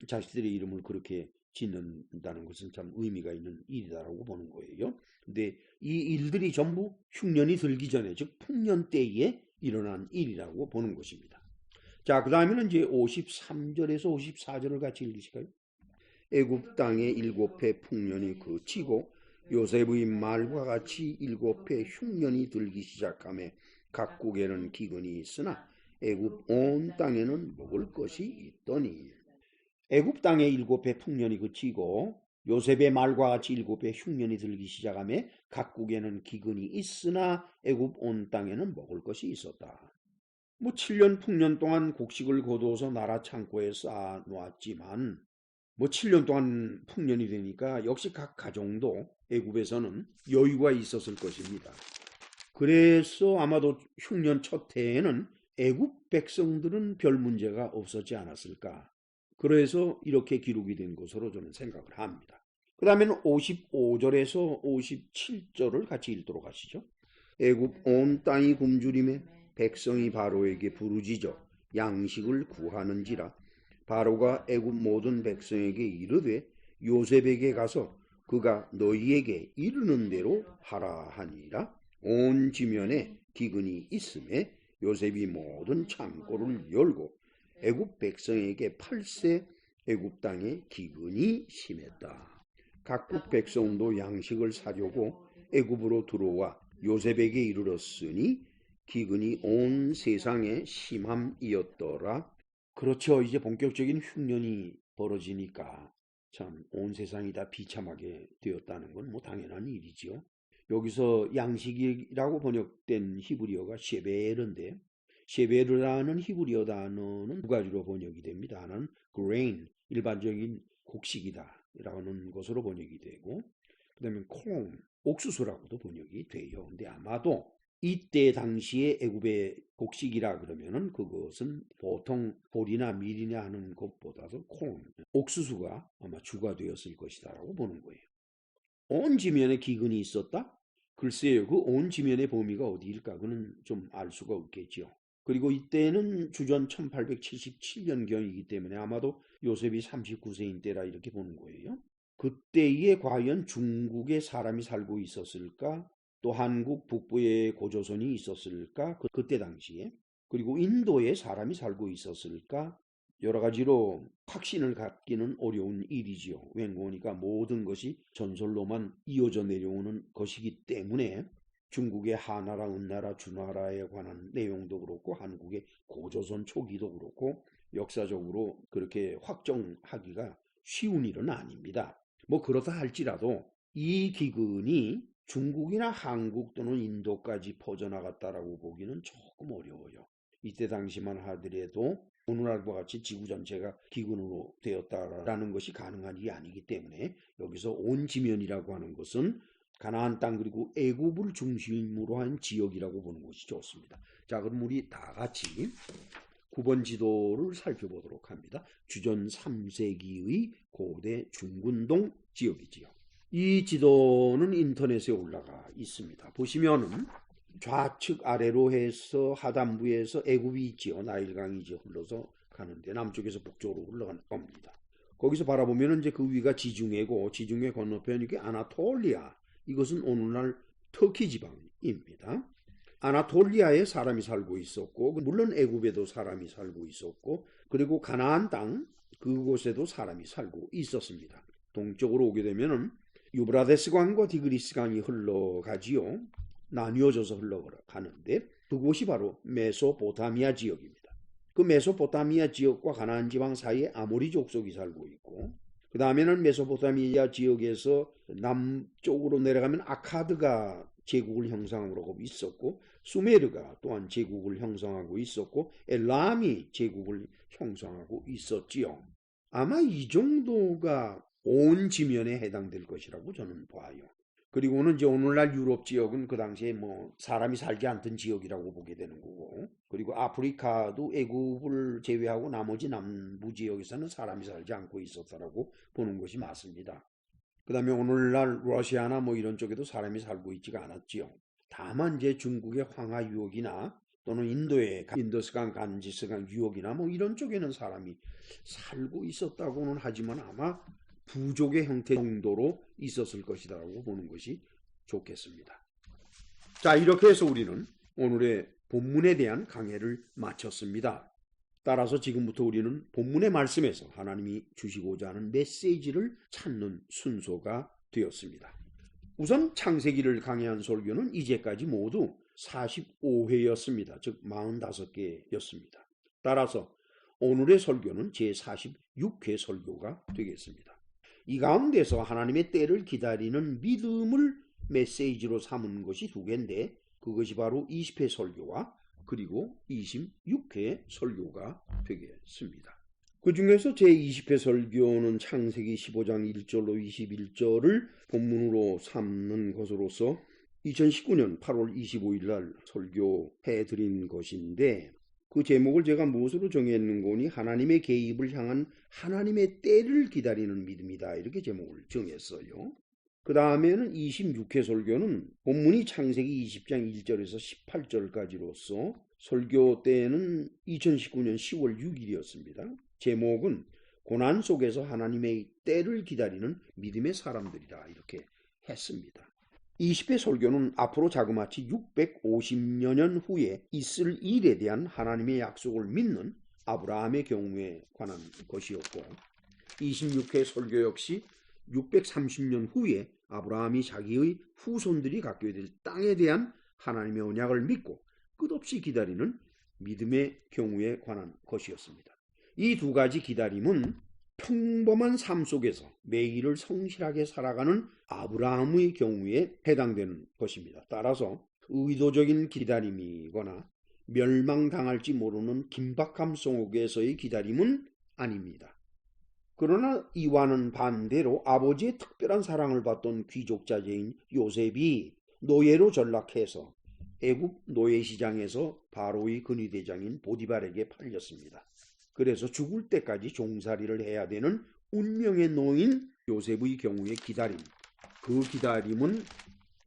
자식들의 이름을 그렇게 짓는다는 것은 참 의미가 있는 일이다라고 보는 거예요. 근데 이 일들이 전부 흉년이 들기 전에 즉 풍년 때에 일어난 일이라고 보는 것입니다. 자, 그 다음에는 이제 53절에서 54절을 같이 읽으실까요? 애굽 땅에 7해 풍년이 그치고 요셉의 말과 같이 7해 흉년이 들기 시작하며 각국에는 기근이 있으나 애굽 온 땅에는 먹을 것이 있더니 애굽 땅에 7해 풍년이 그치고 요셉의 말과 같이 7해 흉년이 들기 시작하며 각국에는 기근이 있으나 애굽 온 땅에는 먹을 것이 있었다. 뭐 7년 풍년 동안 곡식을 거두어서 나라 창고에 쌓아 놓았지만 뭐 7년 동안 풍년이 되니까 역시 각 가정도 애굽에서는 여유가 있었을 것입니다. 그래서 아마도 흉년 첫 해에는 애굽 백성들은 별 문제가 없었지 않았을까. 그래서 이렇게 기록이 된 것으로 저는 생각을 합니다. 그 다음에는 55절에서 57절을 같이 읽도록 하시죠. 애굽 온 땅이 굶주림에 백성이 바로에게 부르짖어 양식을 구하는지라. 바로가 애굽 모든 백성에게 이르되 요셉에게 가서 그가 너희에게 이르는 대로 하라 하니라. 온 지면에 기근이 있음에 요셉이 모든 창고를 열고 애굽 백성에게 팔세 애굽 땅에 기근이 심했다. 각국 백성도 양식을 사려고 애굽으로 들어와 요셉에게 이르렀으니 기근이 온 세상에 심함이었더라. 그렇죠. 이제 본격적인 흉년이 벌어지니까 참 온 세상이 다 비참하게 되었다는 건 뭐 당연한 일이지요. 여기서 양식이라고 번역된 히브리어가 셰베르인데 셰베르라는 히브리어 단어는 두 가지로 번역이 됩니다. 하나는 grain, 일반적인 곡식이다라는 것으로 번역이 되고 그 다음에 corn, 옥수수라고도 번역이 돼요. 근데 아마도 이때 당시에 애굽의 곡식이라 그러면은 그것은 보통 보리나 밀이나 하는 것보다도 corn, 옥수수가 아마 주가 되었을 것이다라고 보는 거예요. 온 지면에 기근이 있었다? 글쎄요, 그 온 지면의 범위가 어디일까? 그는 좀 알 수가 없겠지요. 그리고 이때는 주전 1877년경이기 때문에 아마도 요셉이 39세인 때라 이렇게 보는 거예요. 그때에 과연 중국에 사람이 살고 있었을까? 또 한국 북부에 고조선이 있었을까? 그때 당시에. 그리고 인도에 사람이 살고 있었을까? 여러 가지로 확신을 갖기는 어려운 일이지요. 왠고니까 모든 것이 전설로만 이어져 내려오는 것이기 때문에 중국의 하나라, 은나라, 주나라에 관한 내용도 그렇고 한국의 고조선 초기도 그렇고 역사적으로 그렇게 확정하기가 쉬운 일은 아닙니다. 뭐 그렇다 할지라도 이 기근이 중국이나 한국 또는 인도까지 퍼져나갔다라고 보기는 조금 어려워요. 이때 당시만 하더라도 오늘날과 같이 지구 전체가 기근으로 되었다라는 것이 가능한 일이 아니기 때문에 여기서 온 지면이라고 하는 것은 가나안 땅 그리고 애굽을 중심으로 한 지역이라고 보는 것이 좋습니다. 자, 그럼 우리 다 같이 9번 지도를 살펴보도록 합니다. 주전 3세기의 고대 중군동 지역이지요. 이 지도는 인터넷에 올라가 있습니다. 보시면은 좌측 아래로 해서 하단부에서 애굽이 있지요. 나일강이 이제 흘러서 가는데 남쪽에서 북쪽으로 흘러갈 겁니다. 거기서 바라보면 이제 그 위가 지중해고 지중해 건너편 이게 아나톨리아. 이것은 오늘날 터키 지방입니다. 아나톨리아에 사람이 살고 있었고 물론 애굽에도 사람이 살고 있었고 그리고 가나안 땅 그곳에도 사람이 살고 있었습니다. 동쪽으로 오게 되면은 유브라데스 강과 디그리스 강이 흘러가지요. 나뉘어져서 흘러가는데 그곳이 바로 메소포타미아 지역입니다. 그 메소포타미아 지역과 가나안 지방 사이에 아모리 족속이 살고 있고 그 다음에는 메소포타미아 지역에서 남쪽으로 내려가면 아카드가 제국을 형성하고 있었고 수메르가 또한 제국을 형성하고 있었고 엘람이 제국을 형성하고 있었지요. 아마 이 정도가 온 지면에 해당될 것이라고 저는 봐요. 그리고는 이제 오늘날 유럽 지역은 그 당시에 뭐 사람이 살지 않던 지역이라고 보게 되는 거고 그리고 아프리카도 애굽을 제외하고 나머지 남부 지역에서는 사람이 살지 않고 있었다라고 보는 것이 맞습니다. 그 다음에 오늘날 러시아나 뭐 이런 쪽에도 사람이 살고 있지가 않았지요. 다만 이제 중국의 황하 유역이나 또는 인도의 인더스강, 간지스강 유역이나 뭐 이런 쪽에는 사람이 살고 있었다고는 하지만 아마 부족의 형태 정도로 있었을 것이라고 보는 것이 좋겠습니다. 자, 이렇게 해서 우리는 오늘의 본문에 대한 강해를 마쳤습니다. 따라서 지금부터 우리는 본문의 말씀에서 하나님이 주시고자 하는 메시지를 찾는 순서가 되었습니다. 우선 창세기를 강해한 설교는 이제까지 모두 45회였습니다. 즉 45개였습니다. 따라서 오늘의 설교는 제46회 설교가 되겠습니다. 이 가운데서 하나님의 때를 기다리는 믿음을 메시지로 삼은 것이 두 개인데 그것이 바로 20회 설교와 그리고 26회 설교가 되겠습니다. 그 중에서 제20회 설교는 창세기 15장 1절로 21절을 본문으로 삼는 것으로서 2019년 8월 25일 날 설교해드린 것인데, 그 제목을 제가 무엇으로 정했는고니 하나님의 개입을 향한 하나님의 때를 기다리는 믿음이다, 이렇게 제목을 정했어요. 그 다음에는 26회 설교는 본문이 창세기 20장 1절에서 18절까지로서 설교 때는 2019년 10월 6일이었습니다. 제목은 고난 속에서 하나님의 때를 기다리는 믿음의 사람들이다, 이렇게 했습니다. 20회 설교는 앞으로 자그마치 650여 년 후에 있을 일에 대한 하나님의 약속을 믿는 아브라함의 경우에 관한 것이었고, 26회 설교 역시 630년 후에 아브라함이 자기의 후손들이 갖게 될 땅에 대한 하나님의 언약을 믿고 끝없이 기다리는 믿음의 경우에 관한 것이었습니다. 이 두 가지 기다림은 평범한 삶 속에서 매일을 성실하게 살아가는 아브라함의 경우에 해당되는 것입니다. 따라서 의도적인 기다림이거나 멸망당할지 모르는 긴박함 속에서의 기다림은 아닙니다. 그러나 이와는 반대로 아버지의 특별한 사랑을 받던 귀족 자제인 요셉이 노예로 전락해서 애굽 노예시장에서 바로의 근위대장인 보디발에게 팔렸습니다. 그래서 죽을 때까지 종살이를 해야 되는 운명의 노인 요셉의 경우의 기다림, 그 기다림은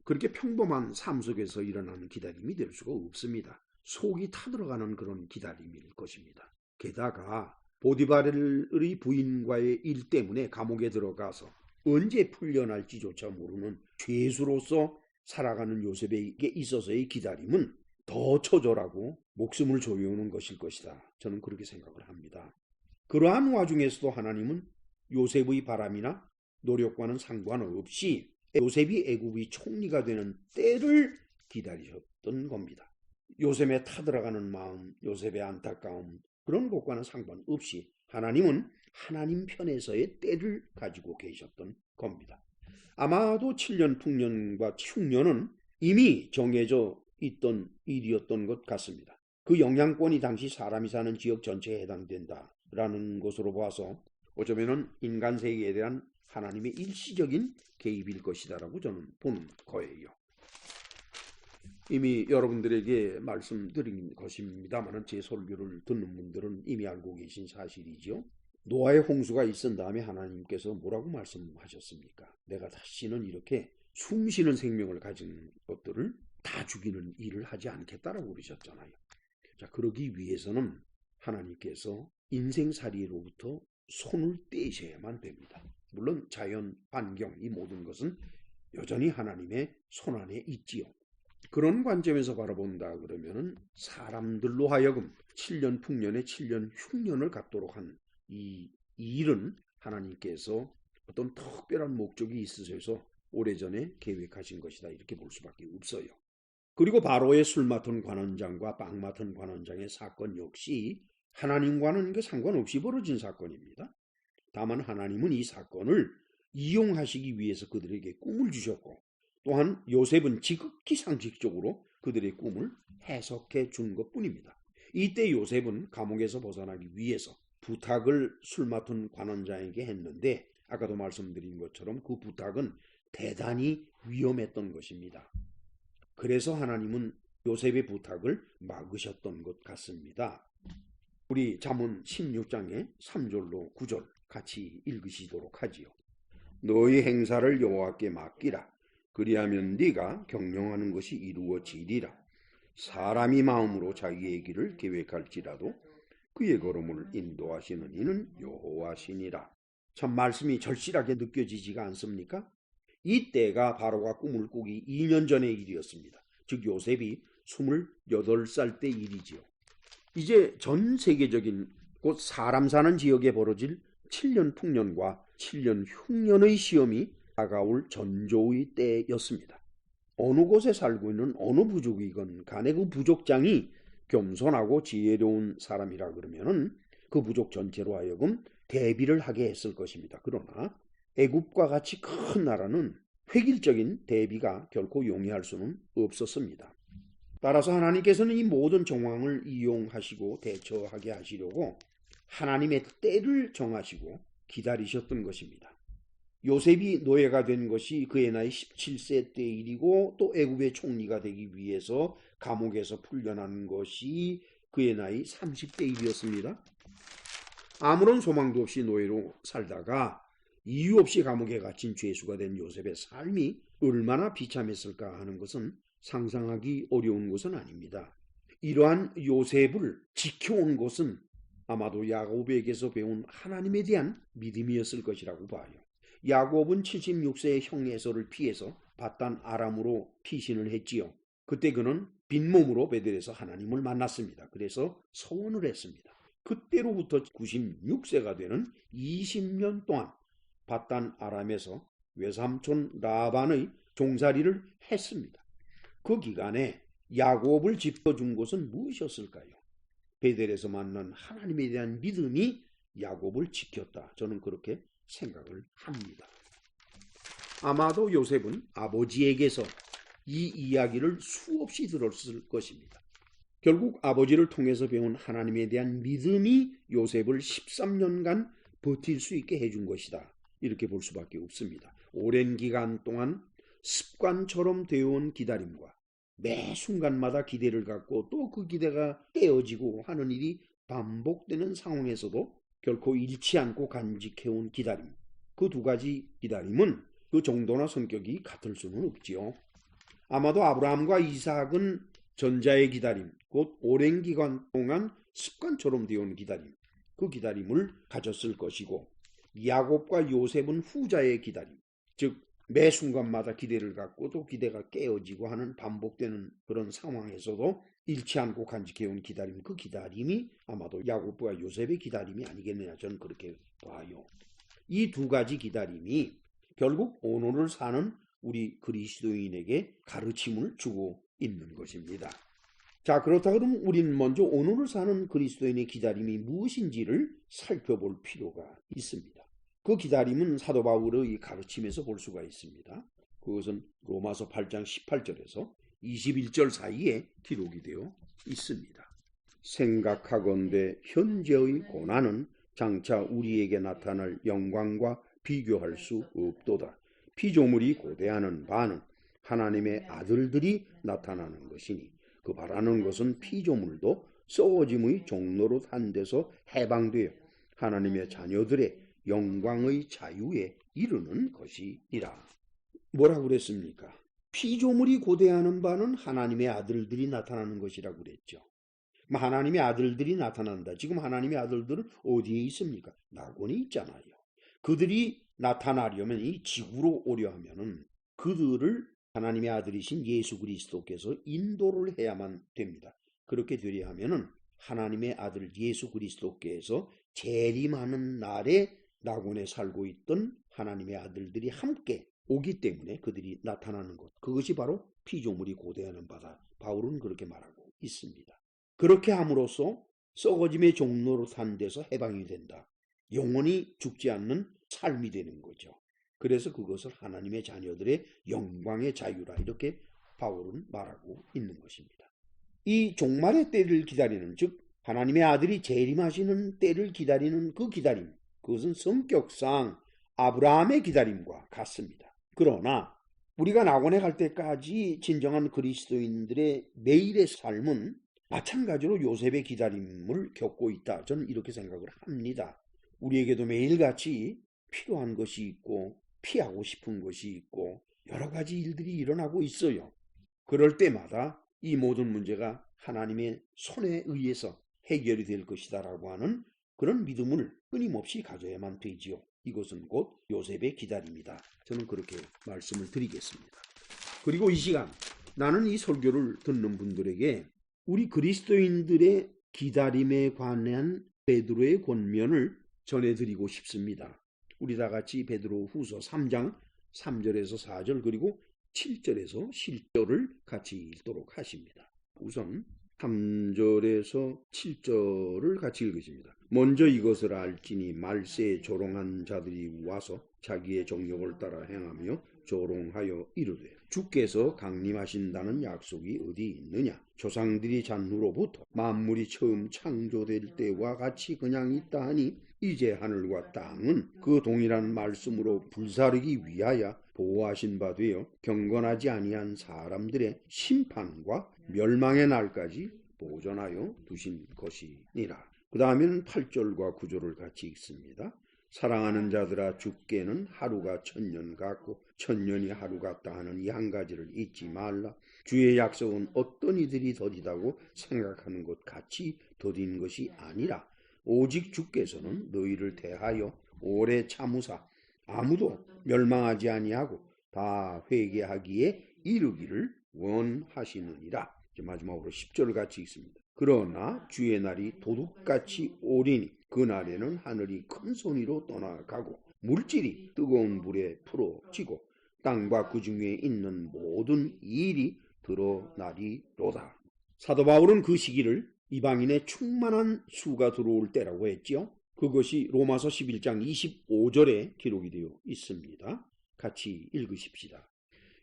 그렇게 평범한 삶 속에서 일어나는 기다림이 될 수가 없습니다. 속이 타들어가는 그런 기다림일 것입니다. 게다가 보디발의 부인과의 일 때문에 감옥에 들어가서 언제 풀려날지조차 모르는 죄수로서 살아가는 요셉에게 있어서의 기다림은 더 처절하고 목숨을 조여오는 것일 것이다, 저는 그렇게 생각을 합니다. 그러한 와중에서도 하나님은 요셉의 바람이나 노력과는 상관없이 요셉이 애굽의 총리가 되는 때를 기다리셨던 겁니다. 요셉의 타들어가는 마음, 요셉의 안타까움, 그런 것과는 상관없이 하나님은 하나님 편에서의 때를 가지고 계셨던 겁니다. 아마도 7년 풍년과 흉년은 이미 정해져 있던 일이었던 것 같습니다. 그 영향권이 당시 사람이 사는 지역 전체에 해당된다라는 것으로 봐서 어쩌면 인간 세계에 대한 하나님의 일시적인 개입일 것이다라고 저는 보는 거예요. 이미 여러분들에게 말씀드린 것입니다만 제 설교를 듣는 분들은 이미 알고 계신 사실이죠. 노아의 홍수가 있은 다음에 하나님께서 뭐라고 말씀하셨습니까? 내가 다시는 이렇게 숨쉬는 생명을 가진 것들을 다 죽이는 일을 하지 않겠다라고 그러셨잖아요. 자, 그러기 위해서는 하나님께서 인생살이로부터 손을 떼셔야만 됩니다. 물론 자연, 환경, 이 모든 것은 여전히 하나님의 손안에 있지요. 그런 관점에서 바라본다 그러면은 사람들로 하여금 7년 풍년에 7년 흉년을 갖도록 한 이 일은 하나님께서 어떤 특별한 목적이 있으셔서 오래전에 계획하신 것이다, 이렇게 볼 수밖에 없어요. 그리고 바로의 술 맡은 관원장과 빵 맡은 관원장의 사건 역시 하나님과는 상관없이 벌어진 사건입니다. 다만 하나님은 이 사건을 이용하시기 위해서 그들에게 꿈을 주셨고, 또한 요셉은 지극히 상식적으로 그들의 꿈을 해석해 준 것뿐입니다. 이때 요셉은 감옥에서 벗어나기 위해서 부탁을 술 맡은 관원장에게 했는데, 아까도 말씀드린 것처럼 그 부탁은 대단히 위험했던 것입니다. 그래서 하나님은 요셉의 부탁을 막으셨던 것 같습니다. 우리 잠언 16장의 3절로 9절 같이 읽으시도록 하지요. 너희 행사를 여호와께 맡기라. 그리하면 네가 경영하는 것이 이루어지리라. 사람이 마음으로 자기의 길을 계획할지라도 그의 걸음을 인도하시는 이는 여호와시니라. 참 말씀이 절실하게 느껴지지가 않습니까? 이 때가 바로가 꿈을 꾸기 2년 전의 일이었습니다. 즉 요셉이 28살 때 일이지요. 이제 전 세계적인 곧 사람 사는 지역에 벌어질 7년 풍년과 7년 흉년의 시험이 다가올 전조의 때였습니다. 어느 곳에 살고 있는 어느 부족이건 간에 그 부족장이 겸손하고 지혜로운 사람이라 그러면은 그 부족 전체로 하여금 대비를 하게 했을 것입니다. 그러나 애굽과 같이 큰 나라는 획일적인 대비가 결코 용이할 수는 없었습니다. 따라서 하나님께서는 이 모든 정황을 이용하시고 대처하게 하시려고 하나님의 때를 정하시고 기다리셨던 것입니다. 요셉이 노예가 된 것이 그의 나이 17세 때 일이고 또 애굽의 총리가 되기 위해서 감옥에서 풀려나는 것이 그의 나이 30대 일이었습니다. 아무런 소망도 없이 노예로 살다가 이유 없이 감옥에 갇힌 죄수가 된 요셉의 삶이 얼마나 비참했을까 하는 것은 상상하기 어려운 것은 아닙니다. 이러한 요셉을 지켜온 것은 아마도 야곱에게서 배운 하나님에 대한 믿음이었을 것이라고 봐요. 야곱은 76세의 형 에서를 피해서 밧단 아람으로 피신을 했지요. 그때 그는 빈몸으로 베델에서 하나님을 만났습니다. 그래서 서원을 했습니다. 그때로부터 96세가 되는 20년 동안 밧단 아람에서 외삼촌 라반의 종살이를 했습니다. 그 기간에 야곱을 지켜준 것은 무엇이었을까요? 베델에서 만난 하나님에 대한 믿음이 야곱을 지켰다. 저는 그렇게 생각을 합니다. 아마도 요셉은 아버지에게서 이 이야기를 수없이 들었을 것입니다. 결국 아버지를 통해서 배운 하나님에 대한 믿음이 요셉을 13년간 버틸 수 있게 해준 것이다. 이렇게 볼 수밖에 없습니다. 오랜 기간 동안 습관처럼 되어온 기다림과 매 순간마다 기대를 갖고 또 그 기대가 깨어지고 하는 일이 반복되는 상황에서도 결코 잃지 않고 간직해온 기다림. 그 두 가지 기다림은 그 정도나 성격이 같을 수는 없지요. 아마도 아브라함과 이삭은 전자의 기다림, 곧 오랜 기간 동안 습관처럼 되어온 기다림, 그 기다림을 가졌을 것이고 야곱과 요셉은 후자의 기다림, 즉 매 순간마다 기대를 갖고 또 기대가 깨어지고 하는 반복되는 그런 상황에서도 잃지 않고 간직해온 기다림, 그 기다림이 아마도 야곱과 요셉의 기다림이 아니겠느냐 저는 그렇게 봐요. 이 두 가지 기다림이 결국 오늘을 사는 우리 그리스도인에게 가르침을 주고 있는 것입니다. 자, 그렇다 그러면 우리는 먼저 오늘을 사는 그리스도인의 기다림이 무엇인지를 살펴볼 필요가 있습니다. 그 기다림은 사도 바울의 가르침에서 볼 수가 있습니다. 그것은 로마서 8장 18절에서 21절 사이에 기록이 되어 있습니다. 생각하건대 현재의 고난은 장차 우리에게 나타날 영광과 비교할 수 없도다. 피조물이 고대하는 바는 하나님의 아들들이 나타나는 것이니 그 바라는 것은 피조물도 썩어짐의 종로로 한 데서 해방되어 하나님의 자녀들의 영광의 자유에 이르는 것이니라. 뭐라고 그랬습니까? 피조물이 고대하는 바는 하나님의 아들들이 나타나는 것이라고 그랬죠. 하나님의 아들들이 나타난다. 지금 하나님의 아들들은 어디에 있습니까? 낙원에 있잖아요. 그들이 나타나려면 이 지구로 오려 하면은 그들을 하나님의 아들이신 예수 그리스도께서 인도를 해야만 됩니다. 그렇게 되려 하면은 하나님의 아들 예수 그리스도께서 재림하는 날에 낙원에 살고 있던 하나님의 아들들이 함께 오기 때문에 그들이 나타나는 것. 그것이 바로 피조물이 고대하는 바다. 바울은 그렇게 말하고 있습니다. 그렇게 함으로써 썩어짐의 종로로 탄 데서 해방이 된다. 영원히 죽지 않는 삶이 되는 거죠. 그래서 그것을 하나님의 자녀들의 영광의 자유라 이렇게 바울은 말하고 있는 것입니다. 이 종말의 때를 기다리는, 즉 하나님의 아들이 재림하시는 때를 기다리는 그 기다림, 그것은 성격상 아브라함의 기다림과 같습니다. 그러나 우리가 낙원에 갈 때까지 진정한 그리스도인들의 매일의 삶은 마찬가지로 요셉의 기다림을 겪고 있다. 저는 이렇게 생각을 합니다. 우리에게도 매일같이 필요한 것이 있고 피하고 싶은 것이 있고 여러 가지 일들이 일어나고 있어요. 그럴 때마다 이 모든 문제가 하나님의 손에 의해서 해결이 될 것이다라고 하는 그런 믿음을 끊임없이 가져야만 되지요. 이것은 곧 요셉의 기다림이다. 저는 그렇게 말씀을 드리겠습니다. 그리고 이 시간 나는 이 설교를 듣는 분들에게 우리 그리스도인들의 기다림에 관한 베드로의 권면을 전해드리고 싶습니다. 우리 다 같이 베드로 후서 3장 3절에서 4절 그리고 7절에서 10절을 같이 읽도록 하십니다. 우선 3절에서 7절을 같이 읽으십니다. 먼저 이것을 알지니 말세에 조롱한 자들이 와서 자기의 정욕을 따라 행하며 조롱하여 이르되 주께서 강림하신다는 약속이 어디 있느냐? 조상들이 잔 후로부터 만물이 처음 창조될 때와 같이 그냥 있다 하니 이제 하늘과 땅은 그 동일한 말씀으로 불사르기 위하여 보호하신 바 되어 경건하지 아니한 사람들의 심판과 멸망의 날까지 보존하여 두신 것이니라. 그 다음에는 8절과 9절을 같이 읽습니다. 사랑하는 자들아, 주께는 하루가 1000년 같고 1000년이 하루 같다 하는 이 한 가지를 잊지 말라. 주의 약속은 어떤 이들이 더디다고 생각하는 것 같이 더딘 것이 아니라 오직 주께서는 너희를 대하여 오래 참으사 아무도 멸망하지 아니하고 다 회개하기에 이르기를 원하시느니라. 마지막으로 10절 같이 읽습니다. 그러나 주의 날이 도둑같이 오리니 그날에는 하늘이 큰 소리로 떠나가고 물질이 뜨거운 불에 풀어지고 땅과 그 중에 있는 모든 일이 드러나리로다. 사도 바울은 그 시기를 이방인의 충만한 수가 들어올 때라고 했지요. 그것이 로마서 11장 25절에 기록이 되어 있습니다. 같이 읽으십시다.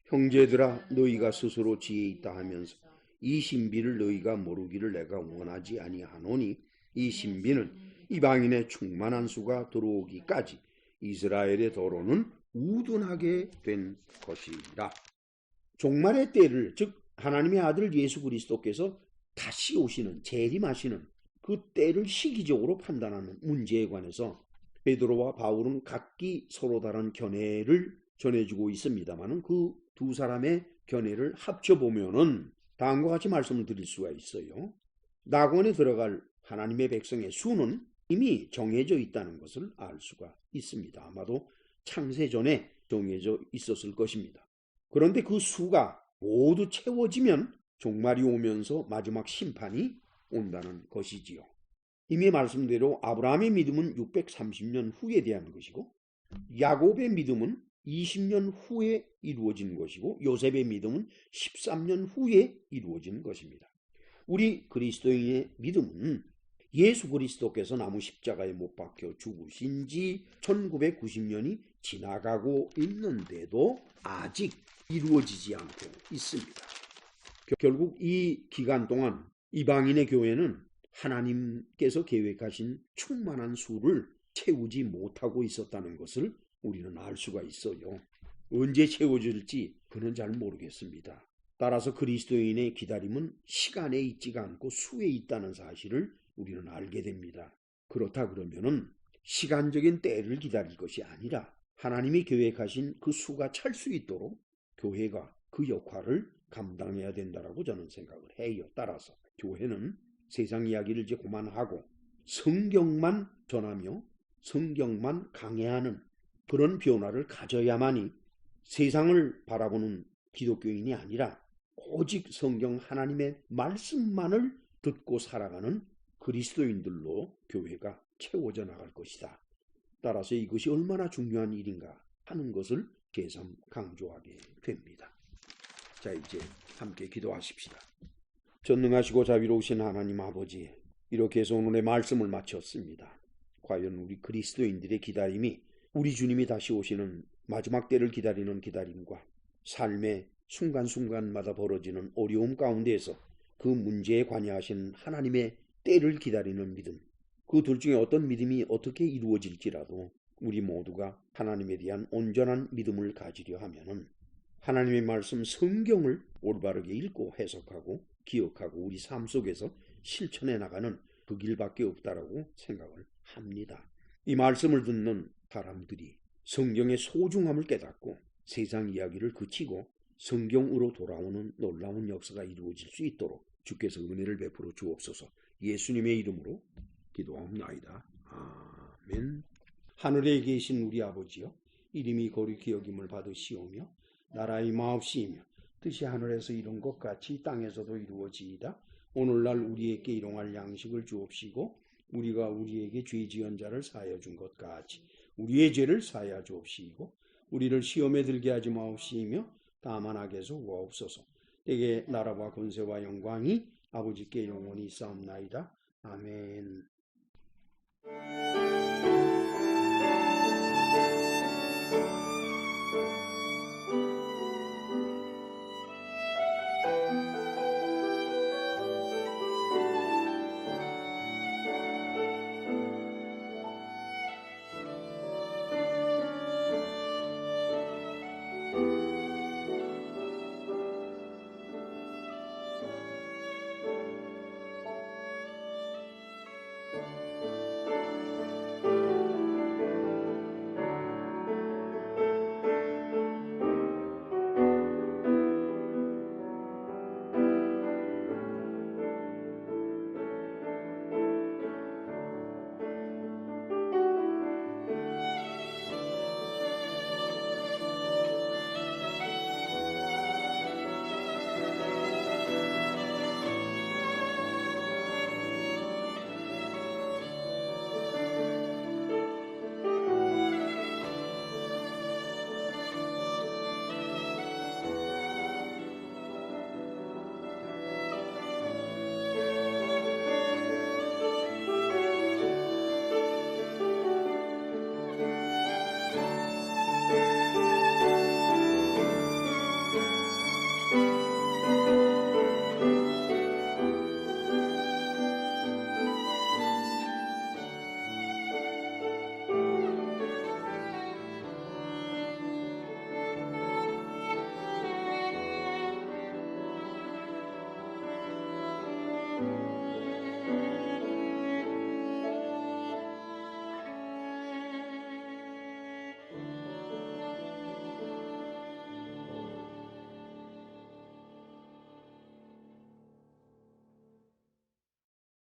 형제들아, 너희가 스스로 지혜 있다 하면서 이 신비를 너희가 모르기를 내가 원하지 아니하노니 이 신비는 이방인의 충만한 수가 들어오기까지 이스라엘의 도로는 우둔하게 된 것이라. 종말의 때를, 즉 하나님의 아들 예수 그리스도께서 다시 오시는, 재림하시는 그 때를 시기적으로 판단하는 문제에 관해서 베드로와 바울은 각기 서로 다른 견해를 전해주고 있습니다만 그 두 사람의 견해를 합쳐보면은 다음과 같이 말씀을 드릴 수가 있어요. 낙원에 들어갈 하나님의 백성의 수는 이미 정해져 있다는 것을 알 수가 있습니다. 아마도 창세 전에 정해져 있었을 것입니다. 그런데 그 수가 모두 채워지면 종말이 오면서 마지막 심판이 온다는 것이지요. 이미 말씀대로 아브라함의 믿음은 630년 후에 대한 것이고 야곱의 믿음은 20년 후에 이루어진 것이고 요셉의 믿음은 13년 후에 이루어진 것입니다. 우리 그리스도인의 믿음은 예수 그리스도께서 나무 십자가에 못 박혀 죽으신 지 1990년이 지나가고 있는데도 아직 이루어지지 않고 있습니다. 결국 이 기간 동안 이방인의 교회는 하나님께서 계획하신 충만한 수를 채우지 못하고 있었다는 것을 우리는 알 수가 있어요. 언제 채워질지 그는 잘 모르겠습니다. 따라서 그리스도인의 기다림은 시간에 있지가 않고 수에 있다는 사실을 우리는 알게 됩니다. 그렇다 그러면은 시간적인 때를 기다릴 것이 아니라 하나님이 계획하신 그 수가 찰 수 있도록 교회가 그 역할을 감당해야 된다라고 저는 생각을 해요. 따라서 교회는 세상 이야기를 이제 그만하고 성경만 전하며 성경만 강해하는 그런 변화를 가져야만이 세상을 바라보는 기독교인이 아니라 오직 성경 하나님의 말씀만을 듣고 살아가는 그리스도인들로 교회가 채워져 나갈 것이다. 따라서 이것이 얼마나 중요한 일인가 하는 것을 계속 강조하게 됩니다. 자, 이제 함께 기도하십시다. 전능하시고 자비로우신 하나님 아버지, 이렇게 해서 오늘의 말씀을 마쳤습니다. 과연 우리 그리스도인들의 기다림이 우리 주님이 다시 오시는 마지막 때를 기다리는 기다림과 삶의 순간순간마다 벌어지는 어려움 가운데에서 그 문제에 관여하신 하나님의 때를 기다리는 믿음, 그 둘 중에 어떤 믿음이 어떻게 이루어질지라도 우리 모두가 하나님에 대한 온전한 믿음을 가지려 하면은 하나님의 말씀 성경을 올바르게 읽고 해석하고 기억하고 우리 삶 속에서 실천해 나가는 그 길밖에 없다라고 생각을 합니다. 이 말씀을 듣는 사람들이 성경의 소중함을 깨닫고 세상 이야기를 그치고 성경으로 돌아오는 놀라운 역사가 이루어질 수 있도록 주께서 은혜를 베풀어 주옵소서. 예수님의 이름으로 기도하옵나이다. 아멘. 하늘에 계신 우리 아버지여, 이름이 거룩히 여김을 받으시오며 나라의 마옵시이며 뜻이 하늘에서 이룬 것 같이 땅에서도 이루어지이다. 오늘날 우리에게 일용할 양식을 주옵시고 우리가 우리에게 죄 지은 자를 사하여 준 것 같이 우리의 죄를 사하여 주옵시고 우리를 시험에 들게 하지 마옵시이며 다만 악에서 구하옵소서. 때에 나라와 권세와 영광이 아버지께 영원히 있사옵나이다. 아멘.